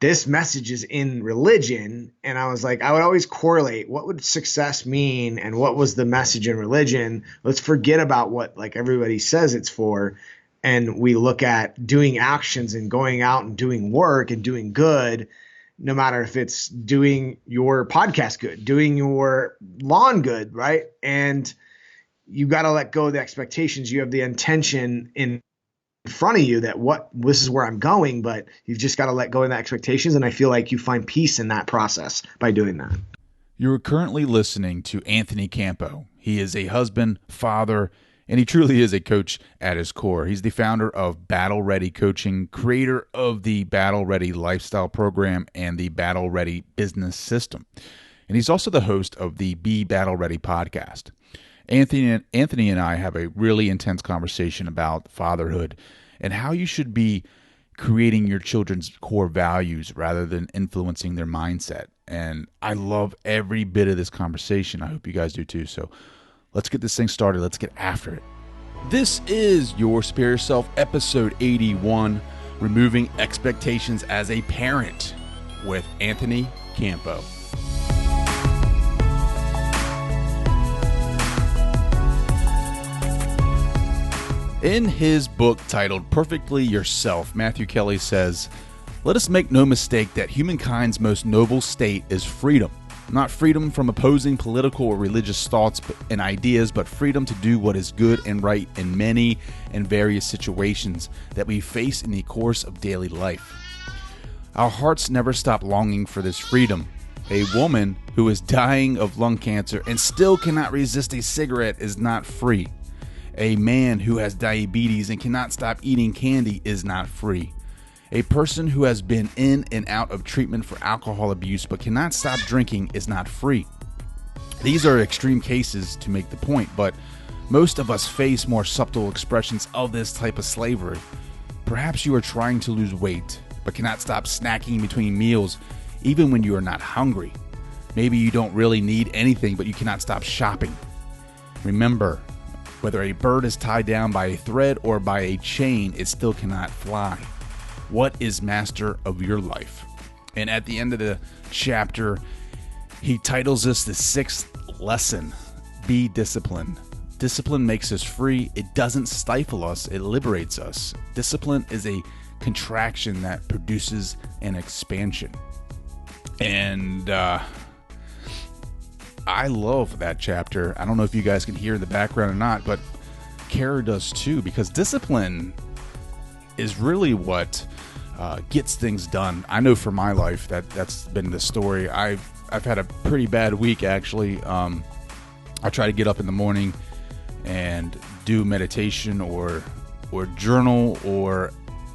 this message is in religion. And I was like, I would always correlate what would success mean and what was the message in religion. Let's forget about what like everybody says it's for. And we look at doing actions and going out and doing work and doing good, no matter if it's doing your podcast good, doing your lawn good, right? And you got to let go of the expectations. You have the intention in front of you that this is where I'm going, but you've just got to let go of the expectations. And I feel like you find peace in that process by doing that. You're currently listening to Anthony Campo. He is a husband, father, and he truly is a coach at his core. He's the founder of Battle Ready Coaching, creator of the Battle Ready Lifestyle Program and the Battle Ready Business System. And he's also the host of the Be Battle Ready podcast. Anthony and I have a really intense conversation about fatherhood and how you should be creating your children's core values rather than influencing their mindset. And I love every bit of this conversation. I hope you guys do too. So let's get this thing started. Let's get after it. This is Your Superior Self, episode 81, Removing Expectations as a Parent with Anthony Campo. In his book titled Perfectly Yourself, Matthew Kelly says, "Let us make no mistake that humankind's most noble state is freedom. Not freedom from opposing political or religious thoughts and ideas, but freedom to do what is good and right in many and various situations that we face in the course of daily life. Our hearts never stop longing for this freedom. A woman who is dying of lung cancer and still cannot resist a cigarette is not free. A man who has diabetes and cannot stop eating candy is not free. A person who has been in and out of treatment for alcohol abuse but cannot stop drinking is not free. These are extreme cases to make the point, but most of us face more subtle expressions of this type of slavery. Perhaps you are trying to lose weight but cannot stop snacking between meals even when you are not hungry. Maybe you don't really need anything, but you cannot stop shopping. Remember, whether a bird is tied down by a thread or by a chain, it still cannot fly. What is master of your life?" And at the end of the chapter, he titles this the sixth lesson: be disciplined. Discipline makes us free. It doesn't stifle us. It liberates us. Discipline is a contraction that produces an expansion. And I love that chapter. I don't know if you guys can hear in the background or not, but Kara does too, because discipline is really what gets things done. I know for my life that's been the story. I've had a pretty bad week actually. I try to get up in the morning and do meditation or journal or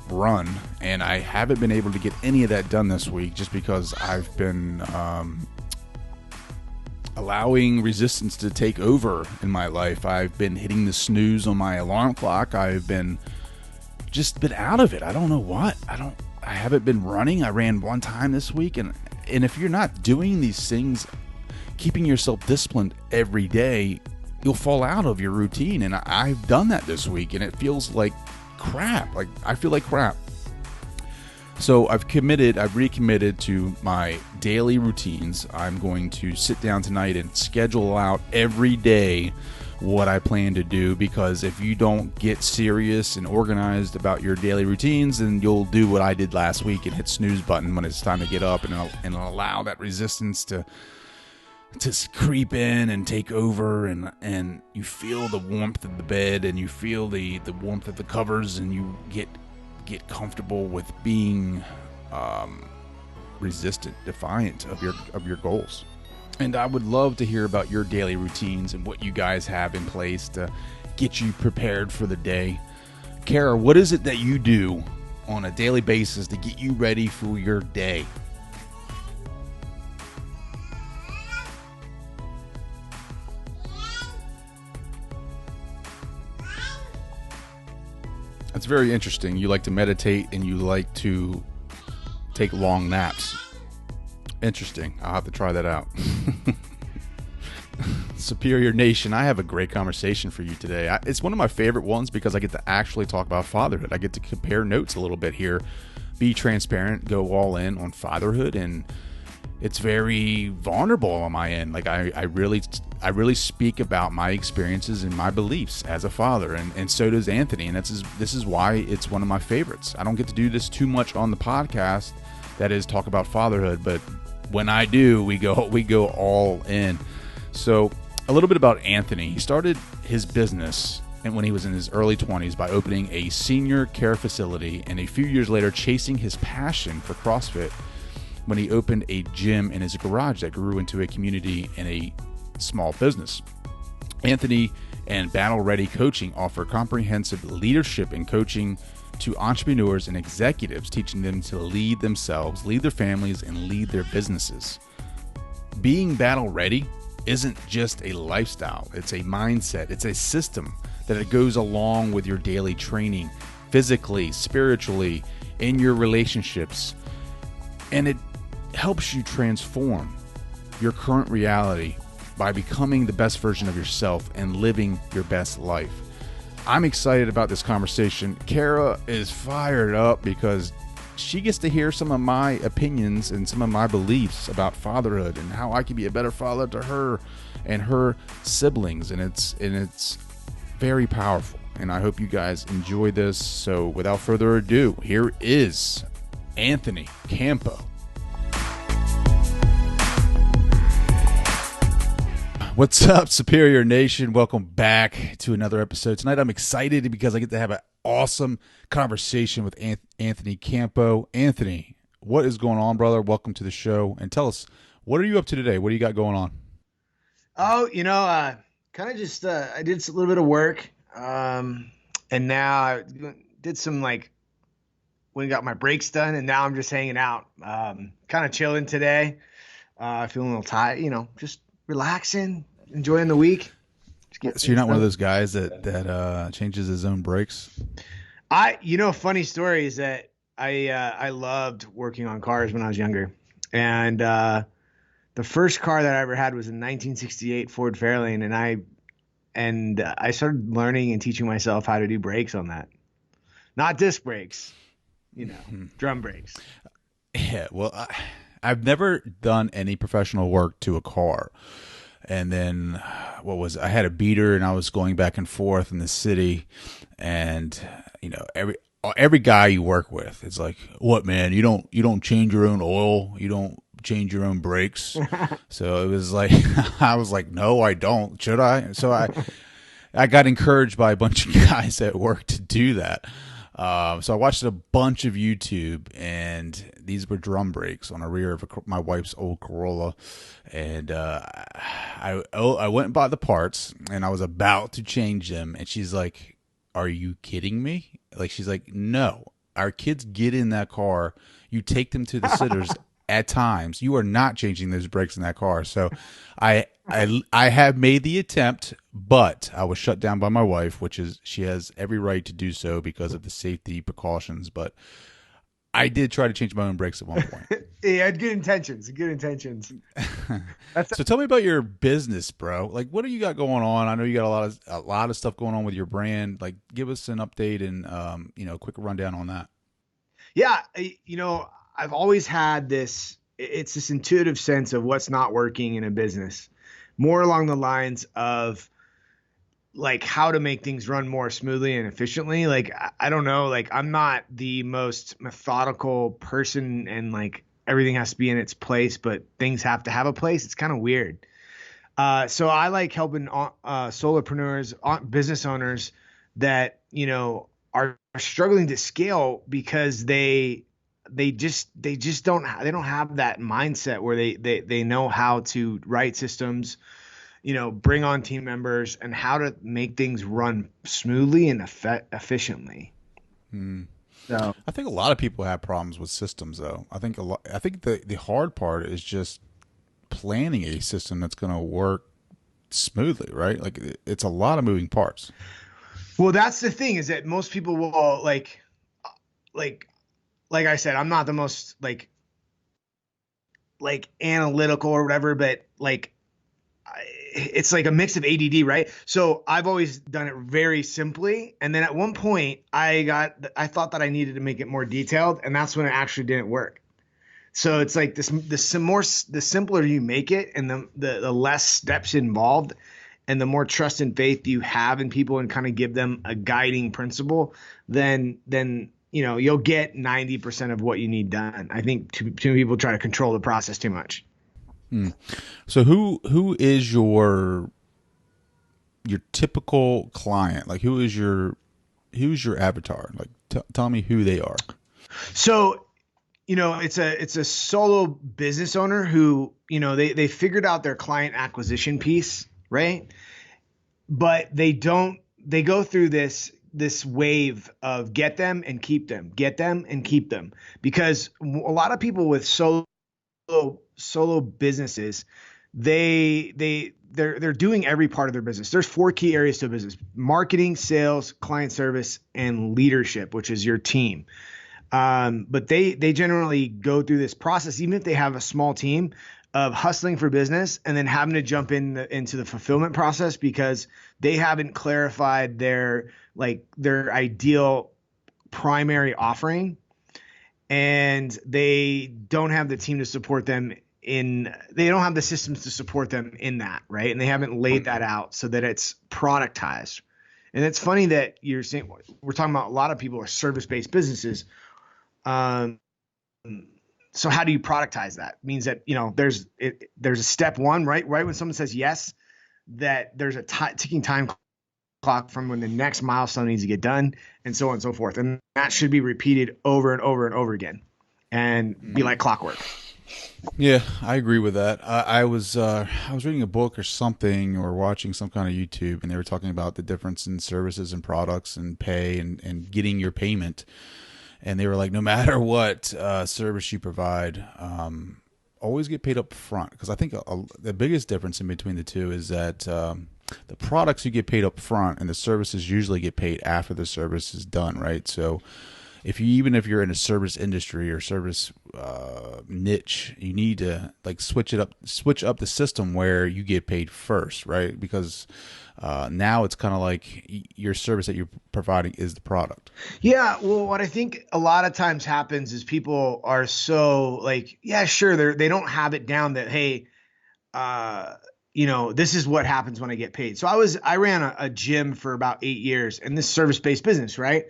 run, and I haven't been able to get any of that done this week just because I've been allowing resistance to take over in my life. I've been hitting the snooze on my alarm clock. I've been out of it. I don't know what. I haven't been running. I ran one time this week, and if you're not doing these things, keeping yourself disciplined every day, you'll fall out of your routine. And I've done that this week, and it feels like crap. Like I feel like crap. So I've recommitted to my daily routines. I'm going to sit down tonight and schedule out every day what I plan to do, because if you don't get serious and organized about your daily routines, then you'll do what I did last week and hit snooze button when it's time to get up, and allow that resistance to creep in and take over, and you feel the warmth of the bed, and you feel the warmth of the covers, and you get comfortable with being resistant, defiant of your goals. And I would love to hear about your daily routines and what you guys have in place to get you prepared for the day. Kara, what is it that you do on a daily basis to get you ready for your day? That's very interesting. You like to meditate and you like to take long naps. Interesting. I'll have to try that out. Superior Nation, I have a great conversation for you today. It's one of my favorite ones because I get to actually talk about fatherhood. I get to compare notes a little bit here be transparent, go all in on fatherhood, and it's very vulnerable on my end. Like I really speak about my experiences and my beliefs as a father, and so does Anthony. And this is why it's one of my favorites. I don't get to do this too much on the podcast, that is talk about fatherhood, but when I do, we go all in. So a little bit about Anthony. He started his business and when he was in his early 20s by opening a senior care facility, and a few years later chasing his passion for CrossFit when he opened a gym in his garage that grew into a community and a small business. Anthony and Battle Ready Coaching offer comprehensive leadership and coaching to entrepreneurs and executives, teaching them to lead themselves, lead their families, and lead their businesses. Being battle ready isn't just a lifestyle, it's a mindset, it's a system that it goes along with your daily training, physically, spiritually, in your relationships, and it helps you transform your current reality by becoming the best version of yourself and living your best life. I'm excited about this conversation. Kara is fired up because she gets to hear some of my opinions and some of my beliefs about fatherhood and how I can be a better father to her and her siblings, and it's very powerful, and I hope you guys enjoy this. So without further ado, here is Anthony Campo. What's up, Superior Nation? Welcome back to another episode. Tonight I'm excited because I get to have an awesome conversation with Anthony Campo. Anthony, what is going on, brother? Welcome to the show, and tell us, what are you up to today? What do you got going on? Oh, kind of just I did a little bit of work, and now I did some went and got my breaks done, and now I'm just hanging out, kind of chilling today. Feeling a little tired, just relaxing, enjoying the week. So you're not one of those guys that changes his own brakes? Funny story is that I loved working on cars when I was younger, and the first car that I ever had was a 1968 Ford Fairlane, and I started learning and teaching myself how to do brakes on that. Not disc brakes, drum brakes. Yeah, well, I've never done any professional work to a car. And then I had a beater, and I was going back and forth in the city, and every guy you work with, it's like, what, man, you don't change your own oil, you don't change your own brakes. So it was like, I was like, no, I don't. Should I? So I got encouraged by a bunch of guys at work to do that. So I watched a bunch of YouTube, and these were drum brakes on the rear of my wife's old Corolla. And I went and bought the parts, and I was about to change them. And she's like, are you kidding me? Like, she's like, no, our kids get in that car. You take them to the sitters at times. You are not changing those brakes in that car. So I have made the attempt, but I was shut down by my wife, she has every right to do so because of the safety precautions. But I did try to change my own brakes at one point. Yeah, had good intentions. So tell me about your business, bro. Like, what do you got going on? I know you got a lot of stuff going on with your brand. Like, give us an update and a quick rundown on that. Yeah, I've always had this intuitive sense of what's not working in a business, more along the lines of like how to make things run more smoothly and efficiently. Like, I don't know, like I'm not the most methodical person, and like everything has to be in its place, but things have to have a place. It's kind of weird. So I like helping solopreneurs, business owners that, are struggling to scale because they don't have that mindset where they know how to write systems, bring on team members, and how to make things run smoothly and efficiently. So I think a lot of people have problems with systems, though. I think the hard part is just planning a system that's going to work smoothly, right? Like, it's a lot of moving parts. Well, that's the thing, is that most people will like I said, I'm not the most like analytical or whatever, but like it's like a mix of ADD, right? So I've always done it very simply. And then at one point I thought that I needed to make it more detailed. And that's when it actually didn't work. So it's like the simpler you make it and the less steps involved and the more trust and faith you have in people and kind of give them a guiding principle, then you'll get 90% of what you need done. I think too many people try to control the process too much. So who is your typical client? Like who's your avatar? Like tell me who they are. So it's a solo business owner who, they figured out their client acquisition piece, right? But they go through this wave of get them and keep them, get them and keep them, because a lot of people with solo businesses, they're doing every part of their business. There's 4 key areas to a business: marketing, sales, client service, and leadership, which is your team. But they generally go through this process, even if they have a small team, of hustling for business and then having to jump into the fulfillment process because they haven't clarified their ideal primary offering, and they don't have the team to support them they don't have the systems to support them in that, right? And they haven't laid that out so that it's productized. And it's funny that you're saying, we're talking about a lot of people are service-based businesses. So how do you productize that? It means that, there's a step one, right? Right when someone says yes, that there's a ticking time clock from when the next milestone needs to get done, and so on and so forth. And that should be repeated over and over and over again and be like clockwork. Yeah, I agree with that. I was reading a book or something, or watching some kind of YouTube, and they were talking about the difference in services and products and pay and getting your payment. And they were like, no matter what service you provide, always get paid up front. Because I think the biggest difference in between the two is that the products you get paid up front, and the services usually get paid after the service is done, right? So even if you're in a service industry or service niche, you need to switch up the system where you get paid first, right? Because now it's kind of like your service that you're providing is the product. Yeah. Well, what I think a lot of times happens is people are so yeah, sure. They don't have it down that, hey, this is what happens when I get paid. So I ran a gym for about 8 years, and this service-based business, right?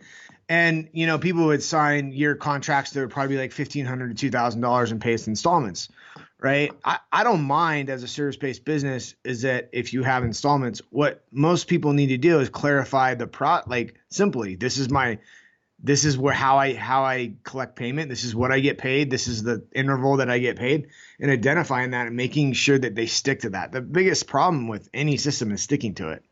And, people would sign year contracts that would probably be like $1,500 to $2,000 and pay us installments, right? I don't mind as a service-based business is that if you have installments, what most people need to do is clarify simply, this is how I collect payment. This is what I get paid. This is the interval that I get paid, and identifying that and making sure that they stick to that. The biggest problem with any system is sticking to it.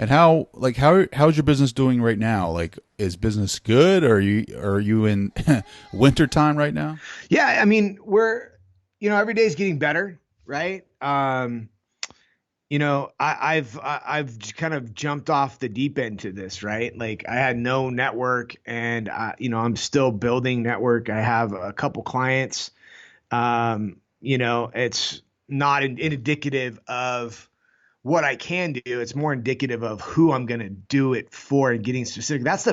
And how's your business doing right now? Like, is business good? Or are you in winter time right now? Yeah, I mean, we're every day is getting better, right? I've kind of jumped off the deep end to this, right? Like I had no network, and I'm still building network. I have a couple clients. It's not indicative of what I can do. It's more indicative of who I'm going to do it for and getting specific. That's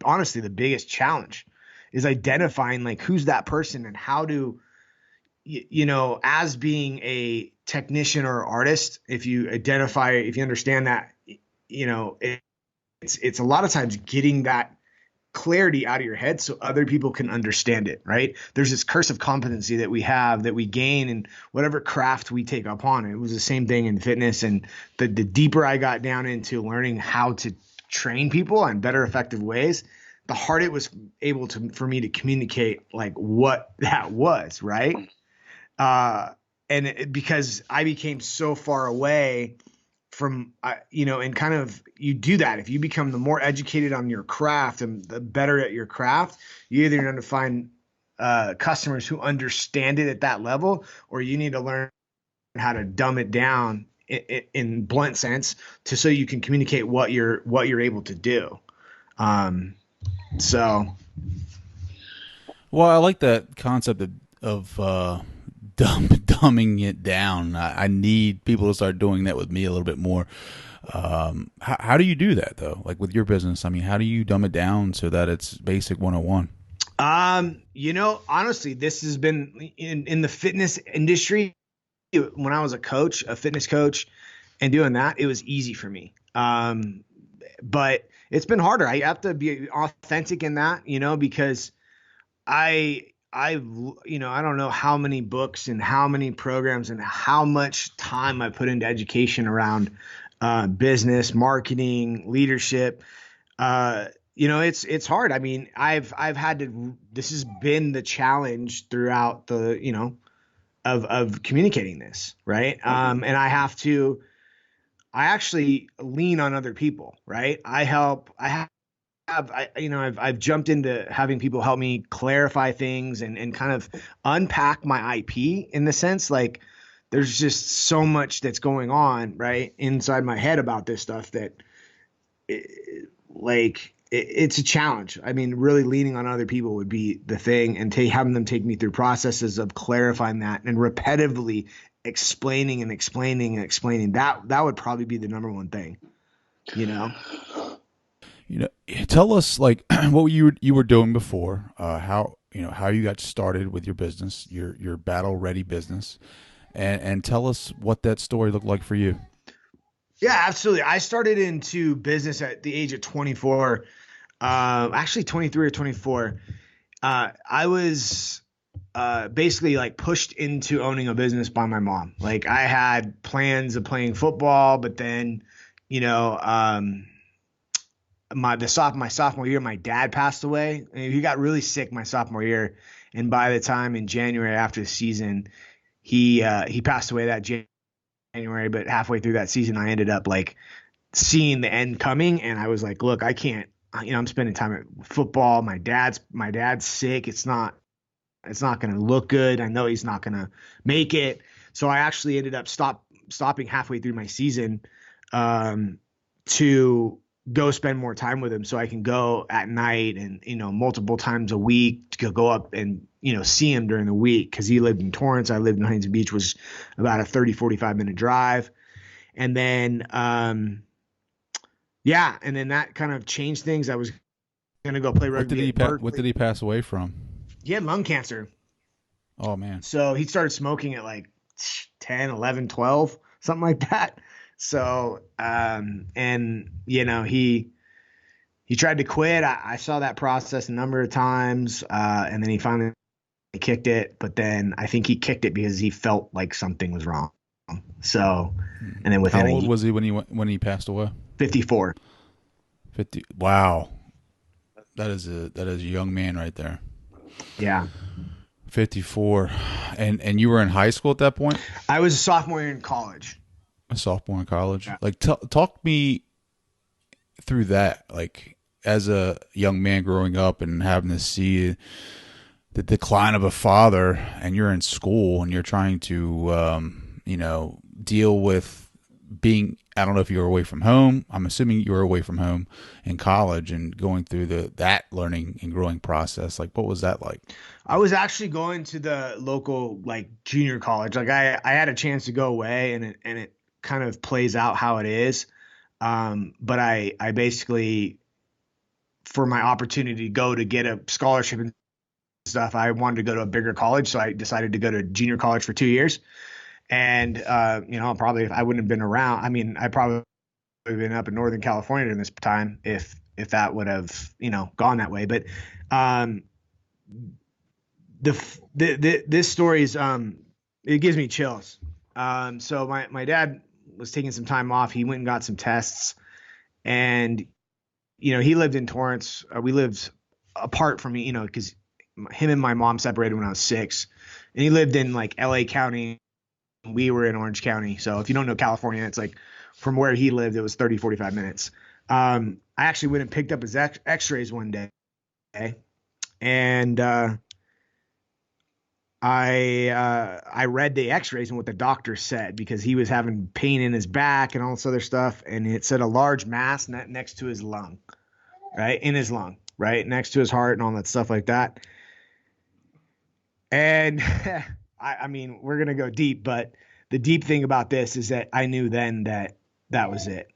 honestly the biggest challenge, is identifying who's that person and how to, as being a technician or artist, if you understand that, it's a lot of times getting that clarity out of your head so other people can understand it, right? There's this curse of competency that we have, that we gain in whatever craft we take upon. It was the same thing in fitness. And the deeper I got down into learning how to train people in better, effective ways, the harder it was for me to communicate what that was, right? Because I became so far away from, and kind of, you do that. If you become the more educated on your craft and the better at your craft, you either need to find customers who understand it at that level, or you need to learn how to dumb it down in blunt sense so you can communicate what you're able to do. Well, I like that concept of dumbing it down. I need people to start doing that with me a little bit more. How do you do that though? Like with your business, I mean, how do you dumb it down so that it's basic 101? Honestly, this has been in the fitness industry. When I was a coach, a fitness coach, and doing that, it was easy for me. But it's been harder. I have to be authentic in that, because I don't know how many books and how many programs and how much time I put into education around business, marketing, leadership. It's hard. I mean, I've had to. This has been the challenge throughout the of communicating this, right? And I actually lean on other people, right? I've jumped into having people help me clarify things and kind of unpack my IP in the sense like there's just so much that's going on right inside my head about this stuff that it's a challenge. I mean, really leaning on other people would be the thing, and having them take me through processes of clarifying that and repetitively explaining and explaining and explaining that would probably be the number one thing, Tell us like what you were doing before, how you got started with your business, your battle ready business, and tell us what that story looked like for you. Yeah, absolutely. I started into business at the age of 24, actually 23 or 24. I was basically like pushed into owning a business by my mom. Like I had plans of playing football, but then, my sophomore year, my dad passed away. I mean, he got really sick my sophomore year, and by the time in January after the season, he passed away that January. But halfway through that season, I ended up like seeing the end coming, and I was like, look, I can't. I'm spending time at football. My dad's sick. It's not going to look good. I know he's not going to make it. So I actually ended up stopping halfway through my season to go spend more time with him so I can go at night and, multiple times a week to go up and, see him during the week. Cause he lived in Torrance. I lived in Huntington Beach, was about a 30-45 minute drive. And then, and then that kind of changed things. I was going to go play rugby. What did he pass away from? He had lung cancer. Oh man. So he started smoking at like 10, 11, 12, something like that. So, he tried to quit. I saw that process a number of times. And then he finally kicked it, but then I think he kicked it because he felt like something was wrong. So, and then within how old was he when he passed away? 54. 50. Wow. That is a young man right there. Yeah. 54. And you were in high school at that point? I was a sophomore in college. A sophomore in college. Yeah. Like talk me through that. Like as a young man growing up and having to see the decline of a father, and you're in school and you're trying to deal with being, I don't know if you were away from home. I'm assuming you were away from home in college and going through that learning and growing process. Like, what was that like? I was actually going to the local like junior college. Like I had a chance to go away, and it kind of plays out how it is. But I basically, for my opportunity to go to get a scholarship and stuff, I wanted to go to a bigger college. So I decided to go to junior college for 2 years. And, probably if I wouldn't have been around, I mean, I probably would have been up in Northern California during this time if that would have, gone that way. But, this story is, it gives me chills. So my dad was taking some time off. He went and got some tests, and, he lived in Torrance. We lived apart from me, because him and my mom separated when I was 6, and he lived in like LA County. We were in Orange County. So if you don't know California, it's like from where he lived, it was 30-45 minutes. I actually went and picked up his x-rays one day, and I read the x-rays and what the doctor said, because he was having pain in his back and all this other stuff. And it said a large mass next to his lung, right? In his lung, right? Next to his heart and all that stuff like that. And I mean, we're going to go deep, but the deep thing about this is that I knew then that that was it.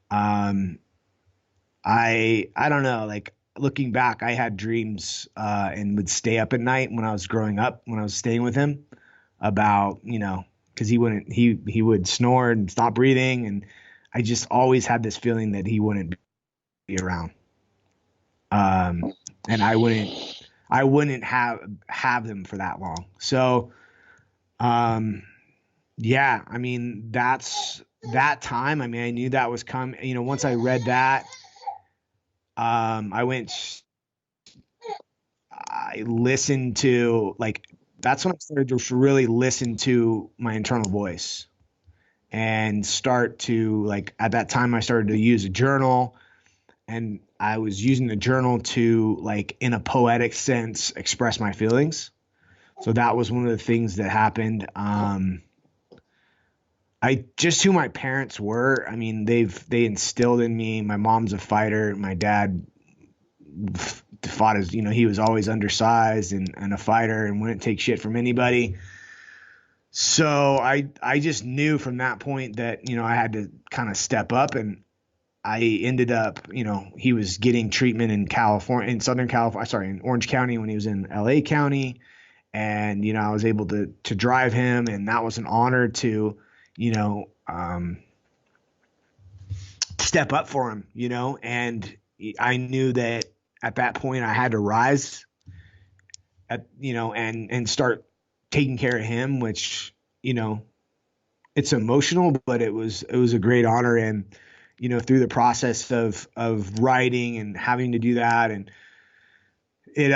Um, I don't know, like looking back, I had dreams, and would stay up at night when I was growing up, when I was staying with him about, cause he would snore and stop breathing. And I just always had this feeling that he wouldn't be around. And I wouldn't have them for that long. So, yeah, I mean, that's that time. I mean, I knew that was coming, once I read that, I listened to, like, that's when I started to really listen to my internal voice and start to, like, at that time I started to use a journal, and I was using the journal to, like, in a poetic sense, express my feelings. So that was one of the things that happened. I just who my parents were. I mean, they instilled in me. My mom's a fighter. My dad fought as, he was always undersized and a fighter and wouldn't take shit from anybody. So I just knew from that point that, I had to kind of step up, and I ended up, he was getting treatment in California, in Southern California, sorry, in Orange County when he was in LA County. And, I was able to drive him, and that was an honor to, step up for him, and I knew that at that point I had to rise and start taking care of him, which, it's emotional, but it was a great honor. And, through the process of writing and having to do that, and it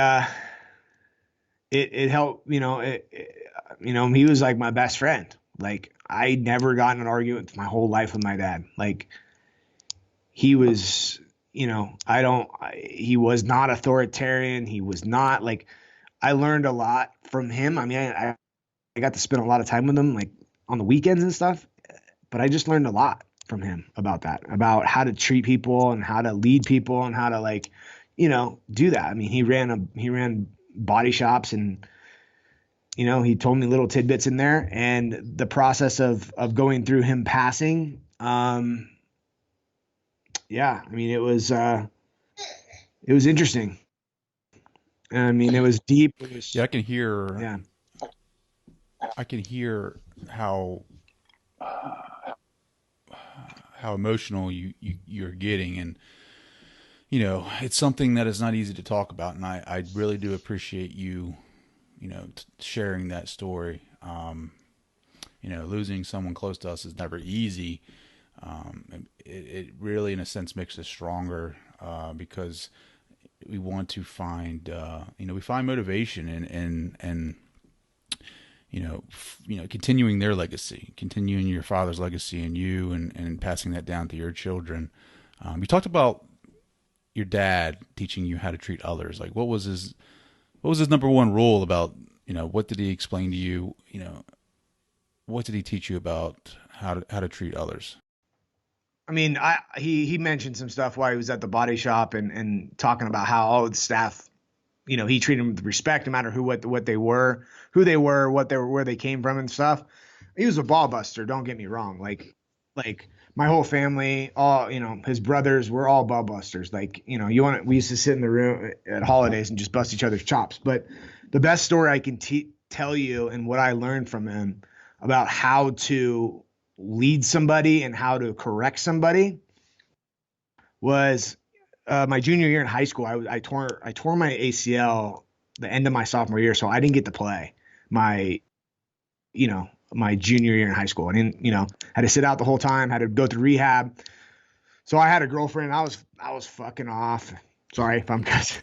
helped, he was like my best friend. Like, I never got in an argument my whole life with my dad. Like, he was, he was not authoritarian. He was not, like, I learned a lot from him. I mean, I got to spend a lot of time with him, like on the weekends and stuff, but I just learned a lot from him about that, about how to treat people and how to lead people and how to, like, do that. I mean, he ran body shops, and, he told me little tidbits in there, and the process of going through him passing. Yeah, I mean, it was interesting. I mean, it was deep. It was, Yeah, I can hear. yeah. I can hear how emotional you're getting, and it's something that is not easy to talk about, and I really do appreciate you sharing that story. Losing someone close to us is never easy. It really, in a sense, makes us stronger, because we want to find we find motivation and continuing their legacy, continuing your father's legacy and you, and passing that down to your children. You talked about your dad teaching you how to treat others. Like, what was his number one rule about, what did he explain to you? What did he teach you about how to treat others? I mean, he mentioned some stuff while he was at the body shop, and talking about how all the staff, he treated them with respect, no matter what they were, who they were, where they came from and stuff. He was a ball buster. Don't get me wrong. Like my whole family, all, his brothers were all ball busters. Like, we used to sit in the room at holidays and just bust each other's chops. But the best story I can tell you, and what I learned from him about how to lead somebody and how to correct somebody, was my junior year in high school. I tore my ACL the end of my sophomore year, so I didn't get to play my junior year in high school. I didn't, had to sit out the whole time, had to go through rehab. So I had a girlfriend. I was fucking off. Sorry if I'm cussing.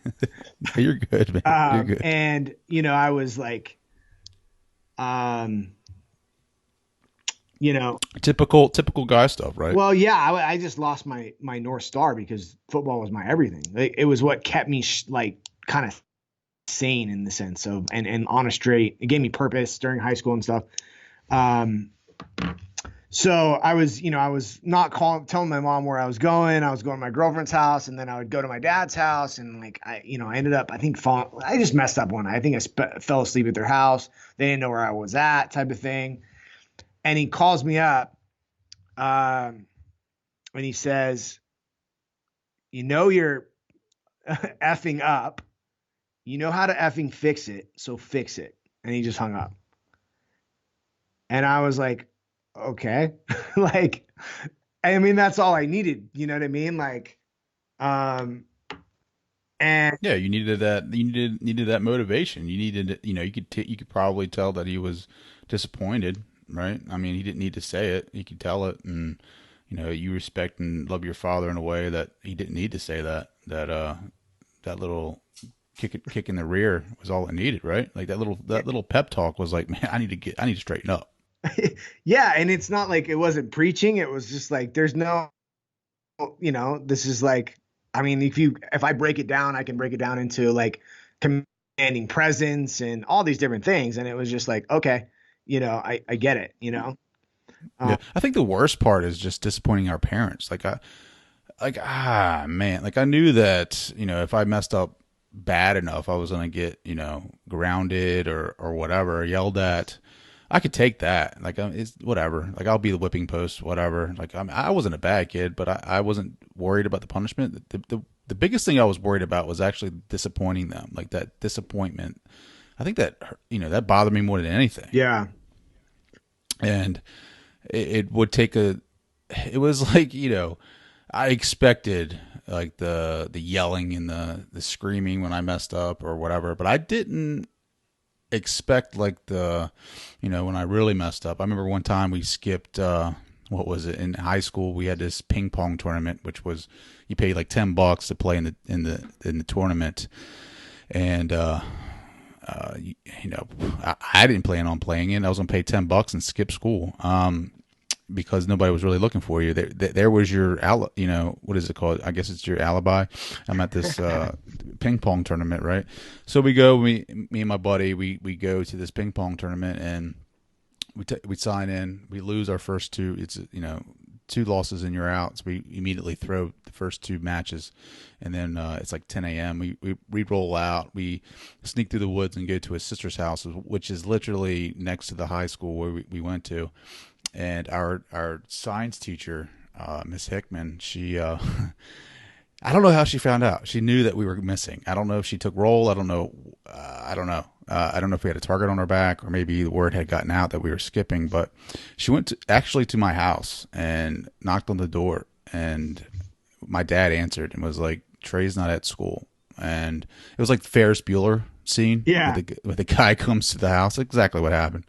You're good, man. You're good. And I was like, typical guy stuff, right? Well, yeah, I just lost my North Star, because football was my everything. It was what kept me kind of sane, in the sense of, and on a straight. It gave me purpose during high school and stuff. So I was not telling my mom where I was going. I was going to my girlfriend's house, and then I would go to my dad's house, and like I ended up, I think, I just messed up one night. I think fell asleep at their house. They didn't know where I was at, type of thing. And he calls me up, and he says, you're effing up. You know how to effing fix it, so fix it. And he just hung up. And I was like, okay. Like, I mean, that's all I needed. You know what I mean? Like, um, and Yeah, you needed that. You needed that motivation. You needed, you could probably tell that he was disappointed, right? I mean, he didn't need to say it. He could tell it, and you respect and love your father in a way that he didn't need to say that. That little kick in the rear was all it needed, right? Like that little pep talk was like, man, I need to straighten up. yeah. And it's not like it wasn't preaching. It was just like, there's no, this is like, I mean, if I break it down, I can break it down into like commanding presence and all these different things. And it was just like, okay, I get it. Yeah, Um, I think the worst part is just disappointing our parents. Man, like I knew that if I messed up bad enough, I was gonna get grounded or whatever, yelled at. I could take that. Like it's whatever. Like I'll be the whipping post, whatever. Like I wasn't a bad kid, but I wasn't worried about the punishment. The biggest thing I was worried about was actually disappointing them. Like that disappointment. I think that that bothered me more than anything. yeah. And it would take a. It was like I expected like the yelling and the screaming when I messed up or whatever, but I didn't expect like when I really messed up. I remember one time we skipped what was it, in high school we had this ping pong tournament, which was you paid like $10 to play in the tournament. And I didn't plan on playing it. I was gonna pay $10 and skip school. Because nobody was really looking for you. There was your, what is it called? I guess it's your alibi. I'm at this ping pong tournament, right? So we go, me and my buddy, we go to this ping pong tournament, and we sign in. We lose our first two. It's two losses and you're out. So we immediately throw the first two matches, and then it's like 10 a.m. We roll out. We sneak through the woods and go to his sister's house, which is literally next to the high school where we went to. And our science teacher, Miss Hickman, she I don't know how she found out. She knew that we were missing. I don't know if she took roll. I don't know. I don't know. I don't know if we had a target on our back, or maybe the word had gotten out that we were skipping. But she went actually to my house and knocked on the door, and my dad answered and was like, "Trey's not at school." And it was like the Ferris Bueller scene, Yeah. where the guy comes to the house. Exactly what happened.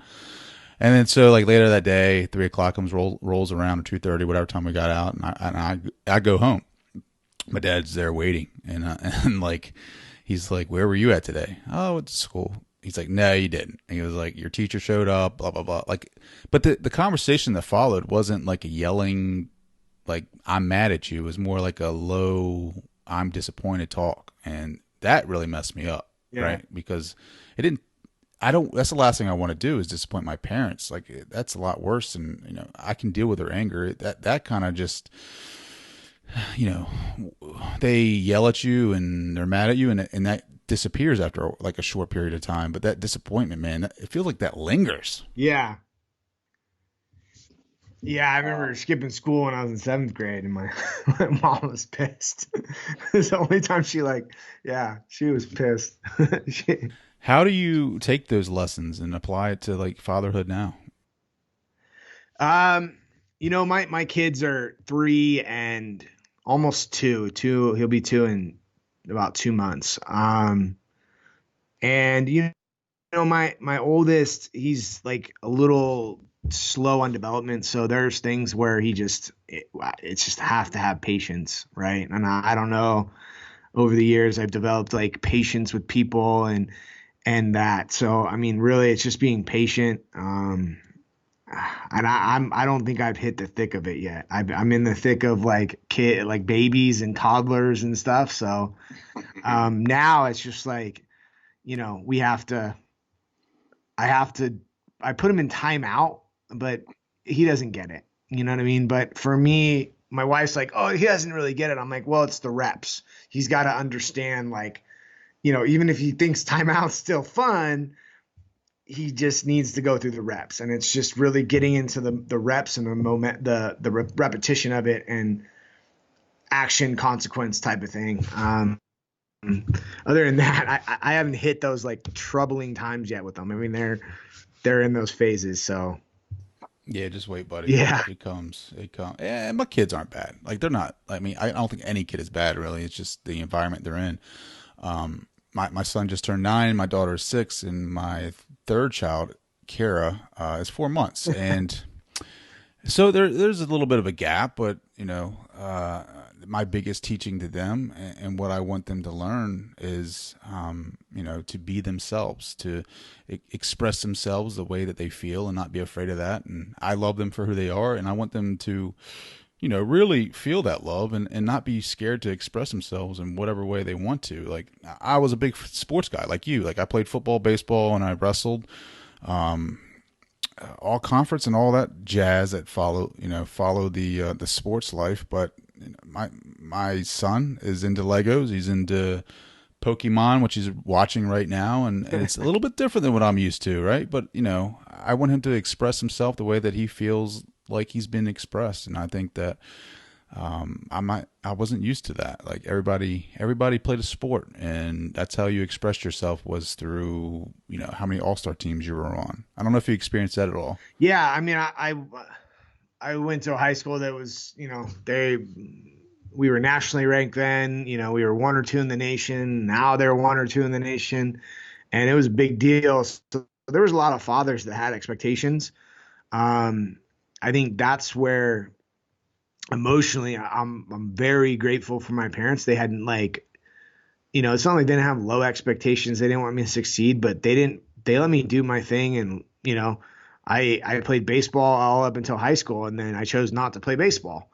And then so like later that day, 3 o'clock rolls around, or 2:30, whatever time we got out, and I go home. My dad's there waiting, and and like he's like, "Where were you at today?" "Oh, at school." He's like, "No, you didn't." And he was like, "Your teacher showed up, blah blah blah." Like, but the conversation that followed wasn't like a yelling, like "I'm mad at you." It was more like a low, "I'm disappointed" talk, and that really messed me up, Yeah. right? Because it didn't. I don't. That's the last thing I want to do is disappoint my parents. Like that's a lot worse, and I can deal with their anger. That kind of just, they yell at you and they're mad at you, and that disappears after like a short period of time. But that disappointment, man, it feels like that lingers. Yeah. Yeah, I remember skipping school when I was in seventh grade, and my mom was pissed. It's the only time yeah, she was pissed. She, How do you take those lessons and apply it to like fatherhood now? um, my kids are 3 and almost 2. He'll be 2 in about 2 months. And my oldest, he's like a little slow on development, so there's things where it's just have to have patience, right? And I don't know, over the years I've developed like patience with people and that. So I mean, really, it's just being patient. And I don't think I've hit the thick of it yet. I'm in the thick of like babies and toddlers and stuff. So now it's just like, we have to. I have to. I put him in timeout, but he doesn't get it. You know what I mean? But for me, my wife's like, oh, he doesn't really get it. I'm like, well, it's the reps. He's got to understand, like, even if he thinks timeout's still fun, he just needs to go through the reps. And it's just really getting into the reps and the moment, the repetition of it and action consequence type of thing. Other than that, I haven't hit those like troubling times yet with them. I mean, they're in those phases. So Yeah, just wait, buddy. yeah, It comes. It comes. Yeah, my kids aren't bad. Like they're not. I mean, I don't think any kid is bad really. It's just the environment they're in. My son just turned 9. My daughter is 6, and my third child, Kara, is 4 months. And so there's a little bit of a gap, but my biggest teaching to them and what I want them to learn is, to be themselves, to express themselves the way that they feel and not be afraid of that. And I love them for who they are, and I want them to, really feel that love and not be scared to express themselves in whatever way they want to. Like I was a big sports guy like you. Like I played football, baseball, and I wrestled. All conference and all that jazz that follow the sports life. But my son is into Legos. He's into Pokemon, which he's watching right now, and it's a little bit different than what I'm used to, right? But I want him to express himself the way that he feels like he's been expressed, and I think that I wasn't used to that. Like everybody played a sport, and that's how you expressed yourself was through how many all-star teams you were on. I don't know if you experienced that at all. yeah. I mean, I went to a high school that was, we were nationally ranked then. We were 1 or 2 in the nation. Now they're 1 or 2 in the nation, and it was a big deal. So there was a lot of fathers that had expectations. I think that's where emotionally I'm very grateful for my parents. They hadn't it's not like they didn't have low expectations. They didn't want me to succeed, but they let me do my thing. And, I played baseball all up until high school, and then I chose not to play baseball.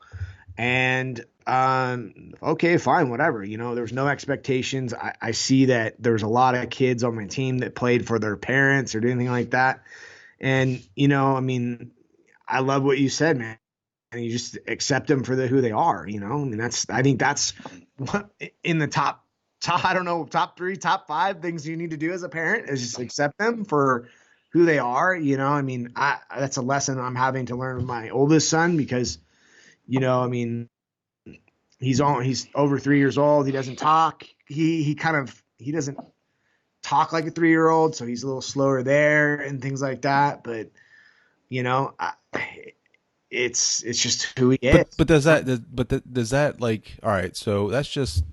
And, okay, fine, whatever. There was no expectations. I see that there's a lot of kids on my team that played for their parents or do anything like that. And, I mean, I love what you said, man. And you just accept them for who they are. I mean, I think that's what in the top, I don't know, top 3, top 5 things you need to do as a parent is just accept them for who they are. I mean, that's a lesson I'm having to learn with my oldest son because, I mean, he's over 3 years old. He doesn't talk. He doesn't talk like a 3-year-old. So he's a little slower there and things like that. But, it's just who he is. But does that like, all right, so that's just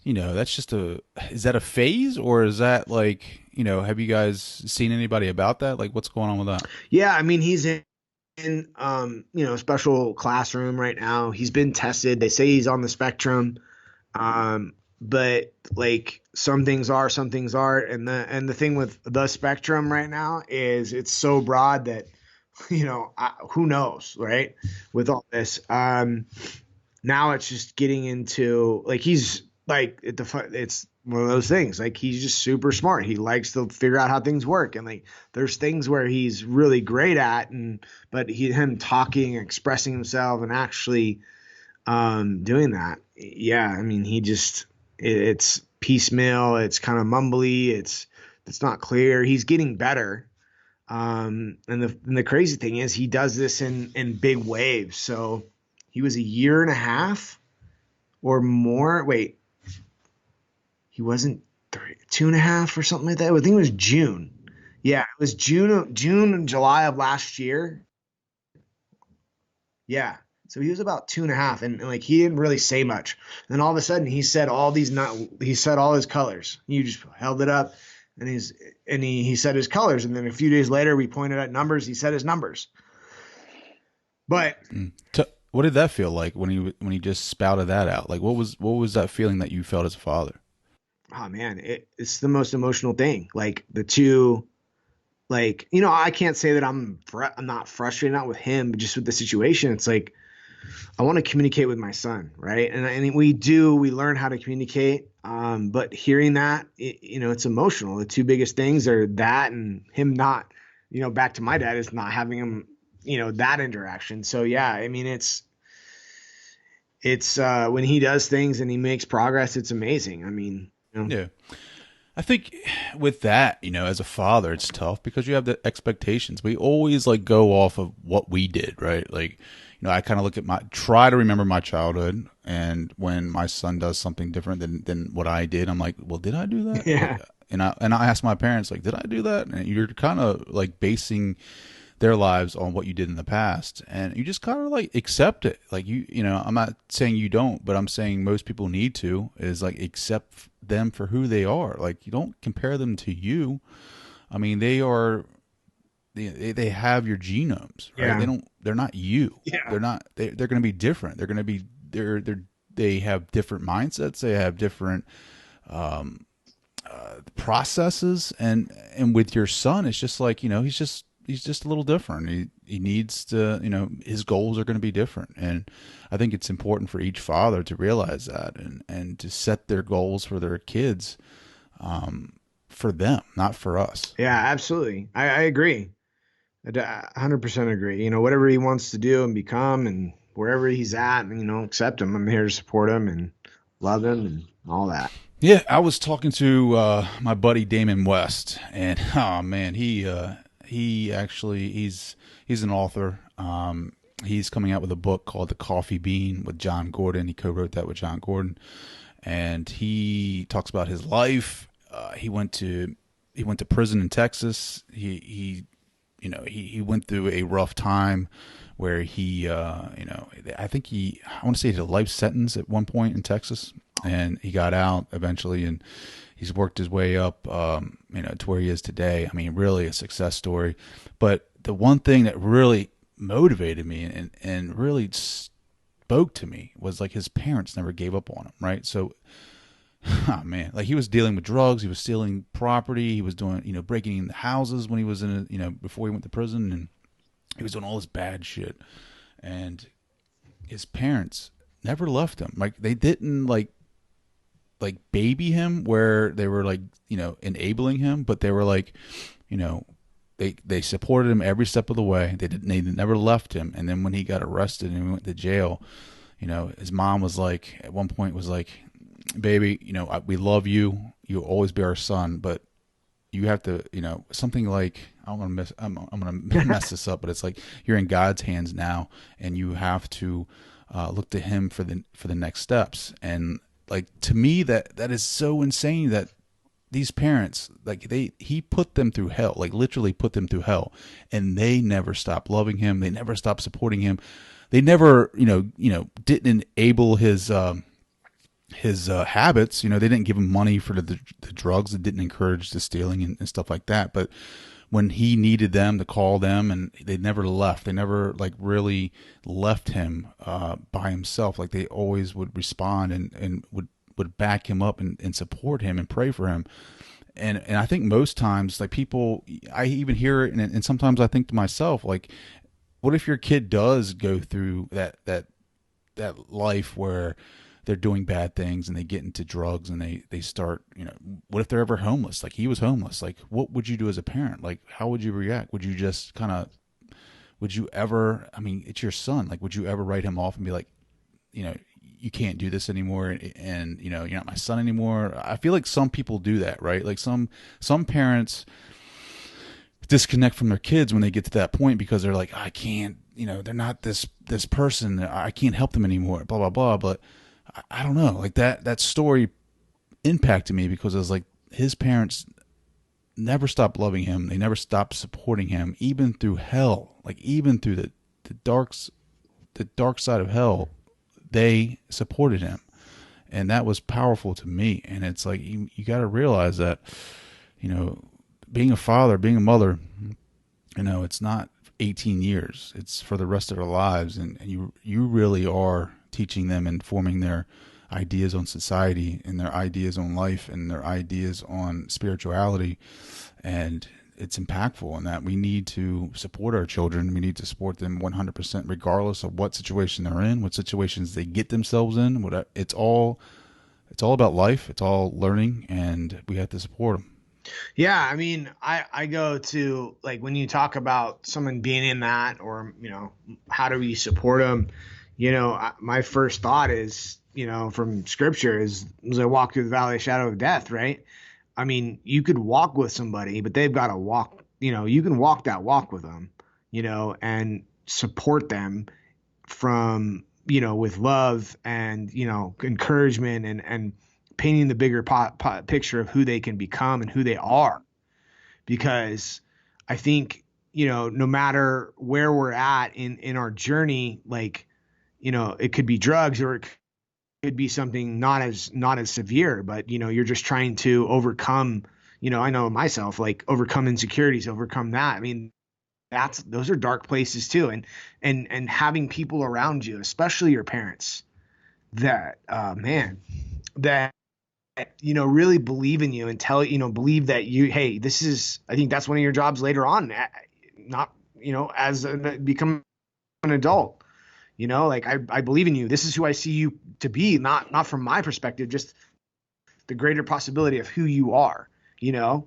is that a phase, or is that like, have you guys seen anybody about that? Like what's going on with that? Yeah. I mean, he's in a special classroom right now. He's been tested. They say he's on the spectrum. But like some things are, some things aren't. And the thing with the spectrum right now is it's so broad that, who knows, right? With all this, now it's just getting into like, he's like, it's one of those things. Like he's just super smart. He likes to figure out how things work. And like, there's things where he's really great at, but him talking, expressing himself and actually, doing that. Yeah. I mean, it's piecemeal. It's kind of mumbly. It's not clear. He's getting better. And the crazy thing is he does this in big waves. So he was a year and a half or more. Wait, he wasn't 2.5 or something like that. I think it was June. Yeah, it was June and July of last year. Yeah. So he was about 2.5 and like, he didn't really say much. And then all of a sudden he said all his colors. You just held it up. And he said his colors, and then a few days later we pointed at numbers. He said his numbers. But what did that feel like when he just spouted that out? Like what was that feeling that you felt as a father? Oh man, it's the most emotional thing. Like the two, like I can't say that I'm not frustrated, not with him, but just with the situation. It's like I want to communicate with my son, right? And we learn how to communicate. But hearing that, it's emotional. The two biggest things are that and him not, back to my dad is not having him, that interaction. So yeah, I mean, it's when he does things and he makes progress, it's amazing. I mean, Yeah. I think with that, as a father, it's tough because you have the expectations. We always like go off of what we did, right? Like, I kind of look at try to remember my childhood, and when my son does something different than what I did, I'm like, well, did I do that? Like, yeah, and I ask my parents, like, did I do that? And you're kind of like basing their lives on what you did in the past, and you just kind of like accept it. Like I'm not saying you don't, but I'm saying most people need to is like accept them for who they are. Like, you don't compare them to you. I mean, they have your genomes, right? yeah, They're not you. yeah, They're going to be different. They're going to be they have different mindsets. They have different processes, and with your son, it's just like, he's just a little different. He needs to, his goals are going to be different, and I think it's important for each father to realize that, and to set their goals for their kids, for them, not for us. yeah, absolutely. I agree. 100% agree. Whatever he wants to do and become, and wherever he's at, accept him. I'm here to support him and love him and all that. Yeah, I was talking to my buddy Damon West, and oh man, he actually he's an author. He's coming out with a book called The Coffee Bean with John Gordon. He co-wrote that with John Gordon, and he talks about his life. He went to prison in Texas. He went through a rough time where I want to say he had a life sentence at one point in Texas, and he got out eventually, and he's worked his way up, to where he is today. I mean, really a success story. But the one thing that really motivated me and really spoke to me was like his parents never gave up on him, right? So, oh man, like he was dealing with drugs, he was stealing property, he was doing, breaking into houses when he was before he went to prison, and he was doing all this bad shit. And his parents never left him. Like, they didn't like baby him where they were like, enabling him, but they were like, they supported him every step of the way. They never left him. And then when he got arrested and he went to jail, his mom was like, at one point was like, baby, we love you. You'll always be our son, but you have to, something like, I'm going to mess this up, but it's like, you're in God's hands now, and you have to look to him for the next steps. And like, to me, that is so insane that these parents, like, he put them through hell, like literally put them through hell, and they never stopped loving him. They never stopped supporting him. They never, didn't enable his habits. They didn't give him money for the drugs. They didn't encourage the stealing and stuff like that. But when he needed them, to call them, and they never left. They never like really left him by himself. Like, they always would respond and would back him up and support him and pray for him. And I think most times, like, people, I even hear it, and sometimes I think to myself, like, what if your kid does go through that life where they're doing bad things and they get into drugs and they start, what if they're ever homeless? Like, he was homeless. Like, what would you do as a parent? Like, how would you react? Would you just would you ever, I mean, it's your son. Like, would you ever write him off and be like, you can't do this anymore, and you're not my son anymore? I feel like some people do that, right? Like, some parents disconnect from their kids when they get to that point because they're like, I can't, they're not this person. I can't help them anymore, blah, blah, blah. But I don't know, like that story impacted me because it was like, his parents never stopped loving him. They never stopped supporting him, even through hell, like even through the dark side of hell, they supported him. And that was powerful to me. And it's like, you got to realize that, being a father, being a mother, it's not 18 years, it's for the rest of their lives. And you really are teaching them and forming their ideas on society and their ideas on life and their ideas on spirituality. And it's impactful in that we need to support our children. We need to support them 100%, regardless of what situation they're in, what situations they get themselves in. It's all about life. It's all learning, and we have to support them. Yeah, I mean, I go to, like, when you talk about someone being in that, or how do we support them? My first thought is, from scripture is, as I walk through the valley of shadow of death, right? I mean, you could walk with somebody, but they've got to walk. You can walk that walk with them, and support them from, with love and, encouragement, and painting the bigger picture of who they can become and who they are. Because I think, no matter where we're at in our journey, like, it could be drugs, or it could be something not as severe, but, you're just trying to overcome, I know myself, like, overcome insecurities, overcome that. I mean, those are dark places too. And having people around you, especially your parents, that, man, that, really believe in you and believe that hey, I think that's one of your jobs later on, not, become an adult, like, I believe in you. This is who I see you to be, not from my perspective, just the greater possibility of who you are, you know,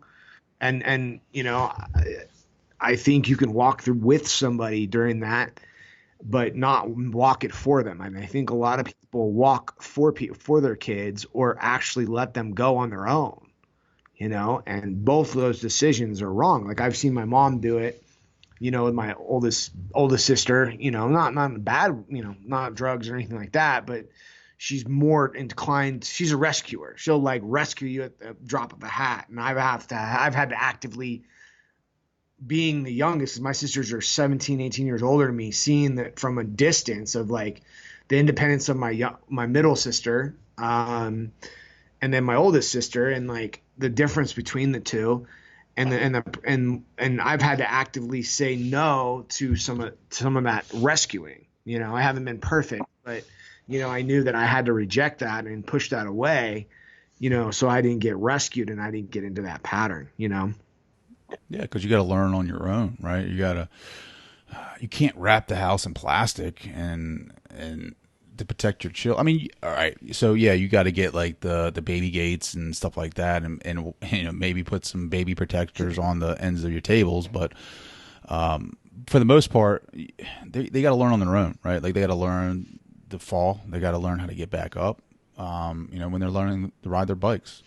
and, I think you can walk through with somebody during that, but not walk it for them. I mean, I think a lot of people walk for their kids, or actually let them go on their own, and both of those decisions are wrong. Like, I've seen my mom do it, with my oldest sister, not bad, not drugs or anything like that, but she's more inclined. She's a rescuer. She'll, like, rescue you at the drop of a hat. And I've had to actively, being the youngest, my sisters are 17, 18 years older than me, seeing that from a distance of, like, the independence of my middle sister, and then my oldest sister, and, like, the difference between the two, and I've had to actively say no to some of that rescuing. I haven't been perfect, but, I knew that I had to reject that and push that away, so I didn't get rescued and I didn't get into that pattern. Yeah, because you got to learn on your own, right? You can't wrap the house in plastic and to protect your child. I mean, all right, so yeah, you got to get, like, the baby gates and stuff like that, and maybe put some baby protectors on the ends of your tables, but for the most part, they got to learn on their own, right? Like, they got to learn to fall, they got to learn how to get back up. When they're learning to ride their bikes,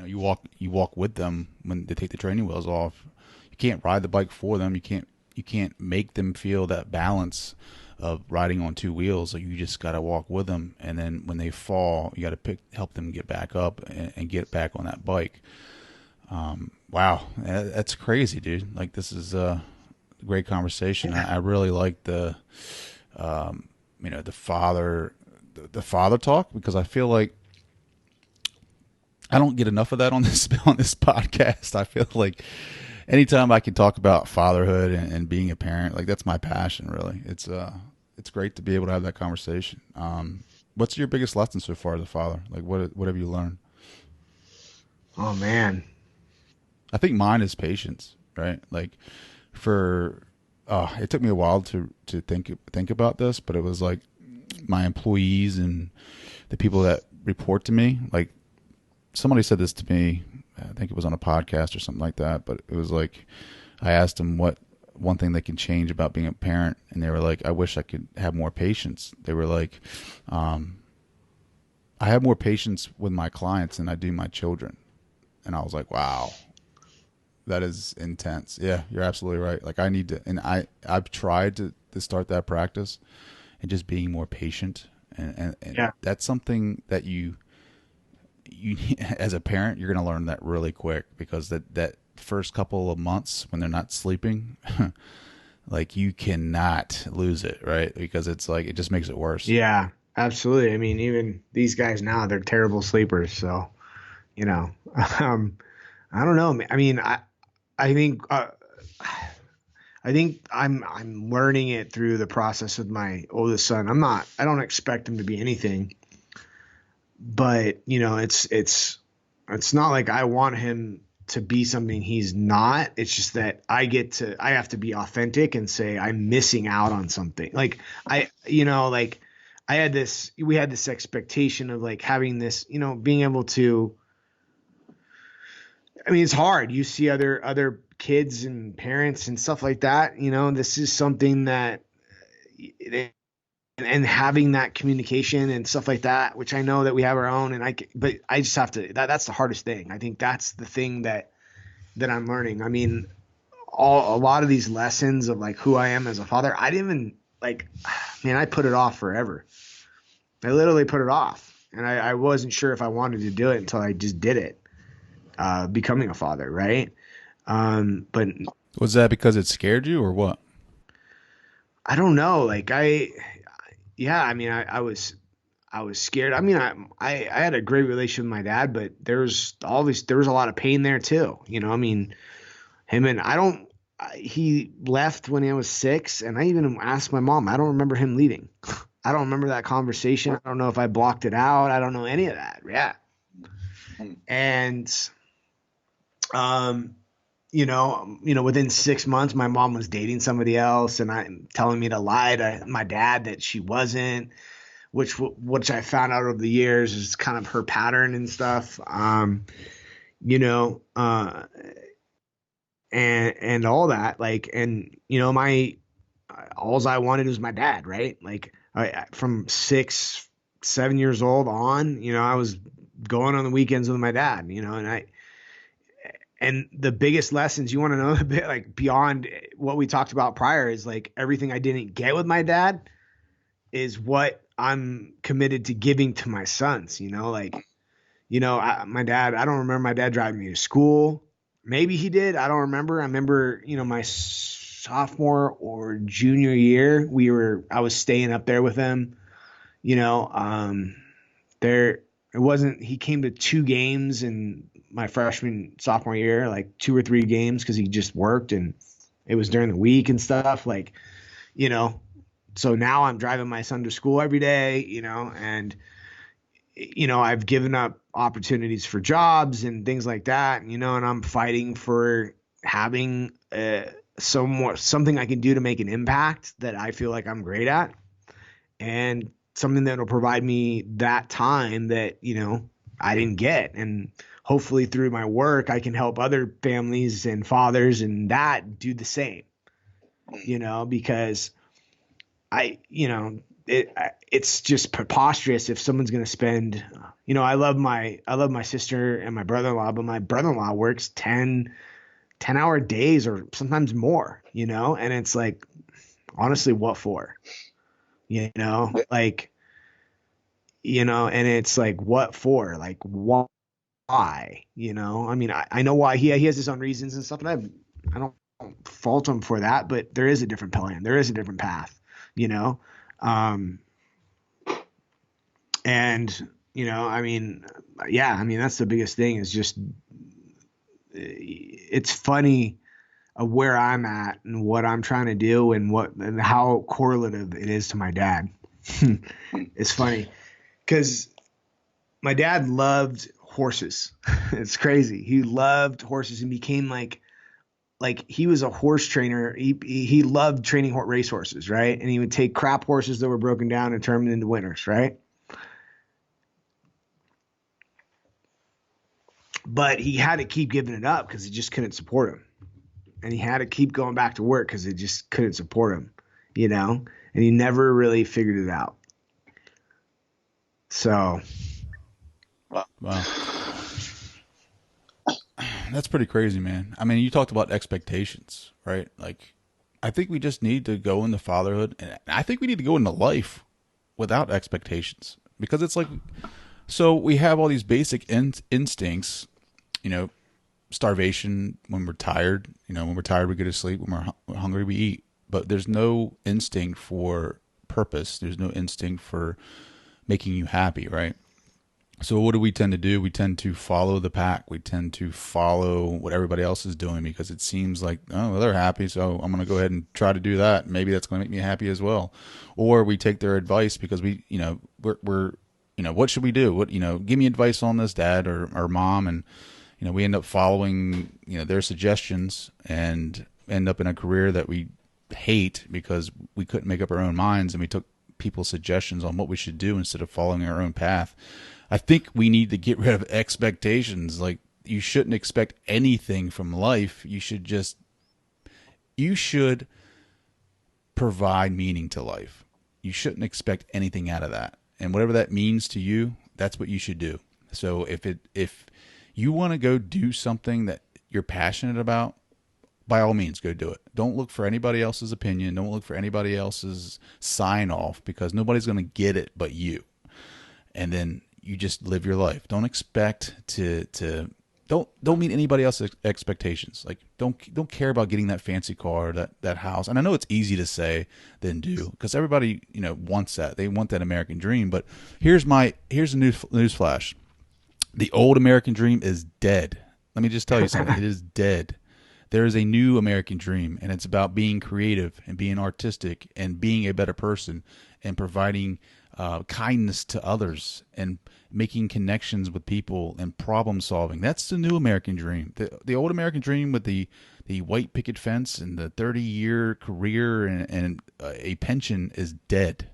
you walk with them when they take the training wheels off. You can't ride the bike for them. You can't make them feel that balance of riding on two wheels. So you just got to walk with them, and then when they fall, you got to help them get back up and get back on that bike. Wow, that's crazy, dude. Like, this is a great conversation. I really like the father talk, because I feel like I don't get enough of that on this podcast. I feel like anytime I can talk about fatherhood and being a parent, like, that's my passion. Really, it's great to be able to have that conversation. What's your biggest lesson so far as a father? Like, what have you learned? Oh, man. I think mine is patience, right? Like, it took me a while to think about this, but it was like my employees and the people that report to me. Like, somebody said this to me, I think it was on a podcast or something like that, but it was like, I asked them what one thing they can change about being a parent, and they were like, I wish I could have more patience. They were like, I have more patience with my clients than I do my children. And I was like, wow, that is intense. Yeah, you're absolutely right. Like, I need to, and I've tried to start that practice, and just being more patient. And Yeah. that's something that you as a parent, you're going to learn that really quick, because that first couple of months when they're not sleeping, like, you cannot lose it, right? Because it's like, it just makes it worse. Yeah, absolutely. I mean, even these guys now, they're terrible sleepers. So, you know, um, I don't know. I mean, I think, I'm learning it through the process with my oldest son. I don't expect him to be anything, but, it's not like I want him to be something he's not. It's just that I have to be authentic and say I'm missing out on something. Like, like, we had this expectation of, like, having this, being able to, I mean, it's hard. You see other kids and parents and stuff like that. This is something that, and having that communication and stuff like that, which I know that we have our own, but I just have to. That's the hardest thing. I think that's the thing that I'm learning. I mean, a lot of these lessons of like who I am as a father, I didn't even like. Man, I put it off forever. I literally put it off, and I wasn't sure if I wanted to do it until I just did it. Becoming a father, right? But Was that because it scared you or what? I don't know. Like yeah, I mean, I was scared. I mean, I had a great relationship with my dad, but there was a lot of pain there too. I mean, him and he left when I was 6, and I even asked my mom. I don't remember him leaving. I don't remember that conversation. I don't know if I blocked it out. I don't know any of that. Yeah. And within 6 months, my mom was dating somebody else, and I'm telling me to lie to my dad that she wasn't, which I found out over the years is kind of her pattern and stuff. You know, and all that, like, and my alls I wanted was my dad, right? Like, from 6, 7 years old on, I was going on the weekends with my dad, and the biggest lessons you want to know, a bit like beyond what we talked about prior, is like everything I didn't get with my dad is what I'm committed to giving to my sons. My dad, I don't remember my dad driving me to school. Maybe he did. I don't remember. I remember, my sophomore or junior year, I was staying up there with him, there, it wasn't, he came to 2 games in my freshman sophomore year, like 2 or 3 games, because he just worked and it was during the week and stuff, like, so now I'm driving my son to school every day, and I've given up opportunities for jobs and things like that, and I'm fighting for having something I can do to make an impact that I feel like I'm great at, and something that will provide me that time that, I didn't get. And hopefully through my work, I can help other families and fathers and that do the same, because it's just preposterous if someone's going to spend, I love my sister and my brother-in-law, but my brother-in-law works 10-hour days or sometimes more, and it's like, honestly, what for? Like, and it's like, what for? Like, why? I mean, I know why he has his own reasons and stuff, and I don't fault him for that, but there is a different plan. There is a different path, and, I mean, yeah, I mean, that's the biggest thing is just, it's funny where I'm at and what I'm trying to do and how correlative it is to my dad. It's funny because my dad loved horses. It's crazy. He loved horses and became like he was a horse trainer. He loved training race horses, right? And he would take crap horses that were broken down and turn them into winners, right? But he had to keep giving it up because he just couldn't support him. And he had to keep going back to work because it just couldn't support him, and he never really figured it out. So. Wow. That's pretty crazy, man. I mean, you talked about expectations, right? Like, I think we just need to go into fatherhood, and I think we need to go into life without expectations, because it's like, so we have all these basic instincts, starvation when we're tired, when we're tired, we go to sleep, when we're hungry, we eat, but there's no instinct for purpose. There's no instinct for making you happy, right? So what do we tend to do? We tend to follow the pack. We tend to follow what everybody else is doing because it seems like, oh, well, they're happy, so I'm going to go ahead and try to do that. Maybe that's going to make me happy as well. Or we take their advice because we're what should we do? What, give me advice on this, Dad or Mom, and we end up following their suggestions and end up in a career that we hate because we couldn't make up our own minds and we took people's suggestions on what we should do instead of following our own path. I think we need to get rid of expectations. Like, you shouldn't expect anything from life. You should provide meaning to life. You shouldn't expect anything out of that. And whatever that means to you, that's what you should do. So if you want to go do something that you're passionate about, by all means, go do it. Don't look for anybody else's opinion. Don't look for anybody else's sign off, because nobody's going to get it but you. And then you just live your life. Don't expect to don't meet anybody else's expectations. Like don't care about getting that fancy car, that house. And I know it's easy to say than do, because everybody, wants that. They want that American dream. But here's a news flash. The old American dream is dead. Let me just tell you something. It is dead. There is a new American dream, and it's about being creative and being artistic and being a better person and providing kindness to others and making connections with people and problem solving. That's the new American dream. The old American dream with the white picket fence and the 30-year career and a pension is dead.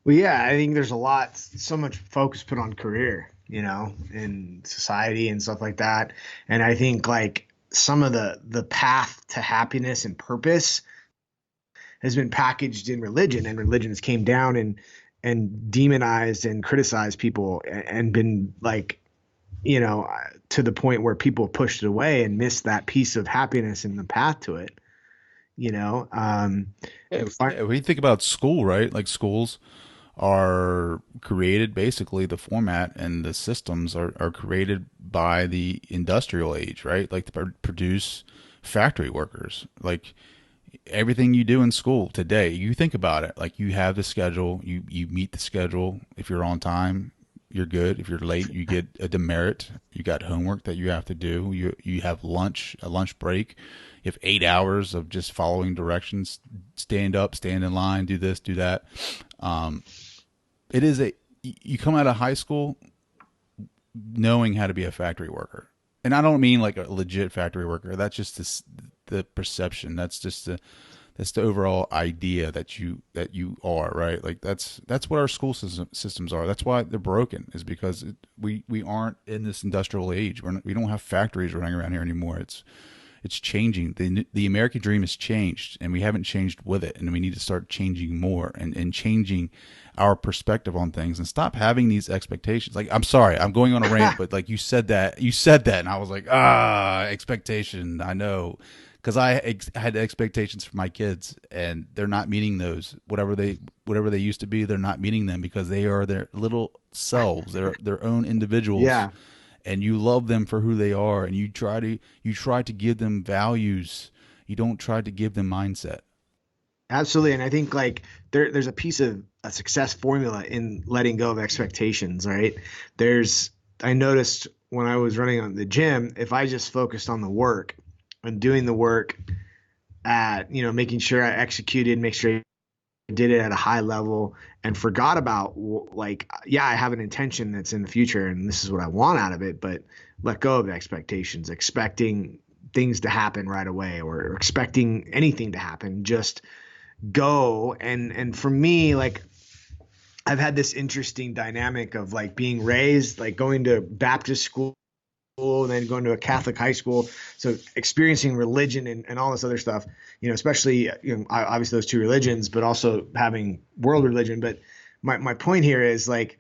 Well, yeah, I think there's so much focus put on career, in society and stuff like that. And I think like some of the path to happiness and purpose has been packaged in religion, and religion has came down and demonized and criticized people and been like, to the point where people pushed it away and missed that piece of happiness in the path to it. When Yeah. And you love them for who they are, and you try to give them values. You don't try to give them mindset. Absolutely. And I think like there's a piece of a success formula in letting go of expectations, right? I noticed when I was running on the gym, if I just focused on the work and doing the work at, making sure I executed, make sure I did it at a high level, and forgot about like, yeah, I have an intention that's in the future and this is what I want out of it, but let go of the expectations, expecting things to happen right away or expecting anything to happen. Just go. And for me, like, I've had this interesting dynamic of like being raised, like going to Baptist school and then going to a Catholic high school. So experiencing religion and all this other stuff, especially, obviously those two religions, but also having world religion. But my point here is like,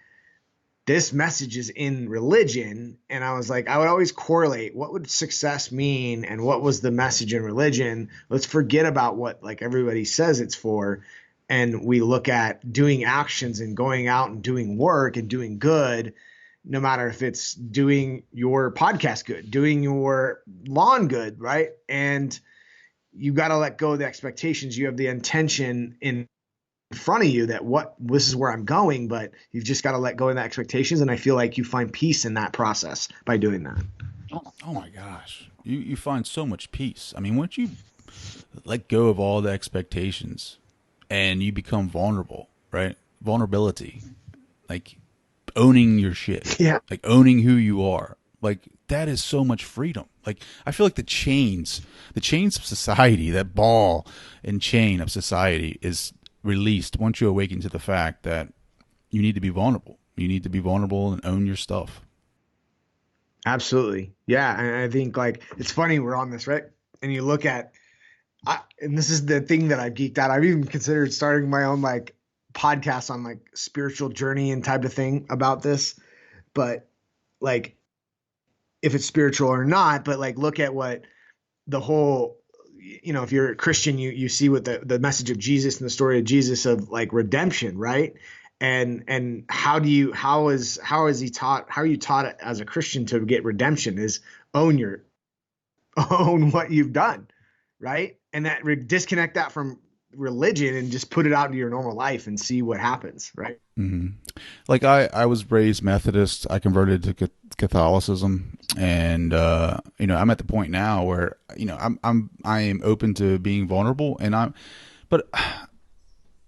this message is in religion. And I was like, I would always correlate what would success mean and what was the message in religion. Let's forget about what like everybody says it's for. And we look at doing actions and going out and doing work and doing good, no matter if it's doing your podcast good, doing your lawn good, right? And you got to let go of the expectations. You have the intention in front of you that this is where I'm going, but you've just got to let go of the expectations. And I feel like you find peace in that process by doing that. Oh my gosh. You find so much peace. I mean, once you let go of all the expectations and you become vulnerable, right? Vulnerability, like owning your shit, Yeah. like owning who you are. Like that is so much freedom. Like I feel like the chains of society, that ball and chain of society is released once you awaken to the fact that you need to be vulnerable. You need to be vulnerable and own your stuff. Absolutely. Yeah. And I think like it's funny we're on this, right? And you look at and this is the thing that I've geeked out. I've even considered starting my own like podcast on like spiritual journey and type of thing about this. But like if it's spiritual or not, but like look at what the whole if you're a Christian, you see what the message of Jesus and the story of Jesus of like redemption, right? And how is he taught, how are you taught as a Christian to get redemption is own your own what you've done, right? And that disconnect that from religion and just put it out into your normal life and see what happens, right? Hmm. Like I was raised Methodist. I converted to Catholicism, and I'm at the point now where I am open to being vulnerable, but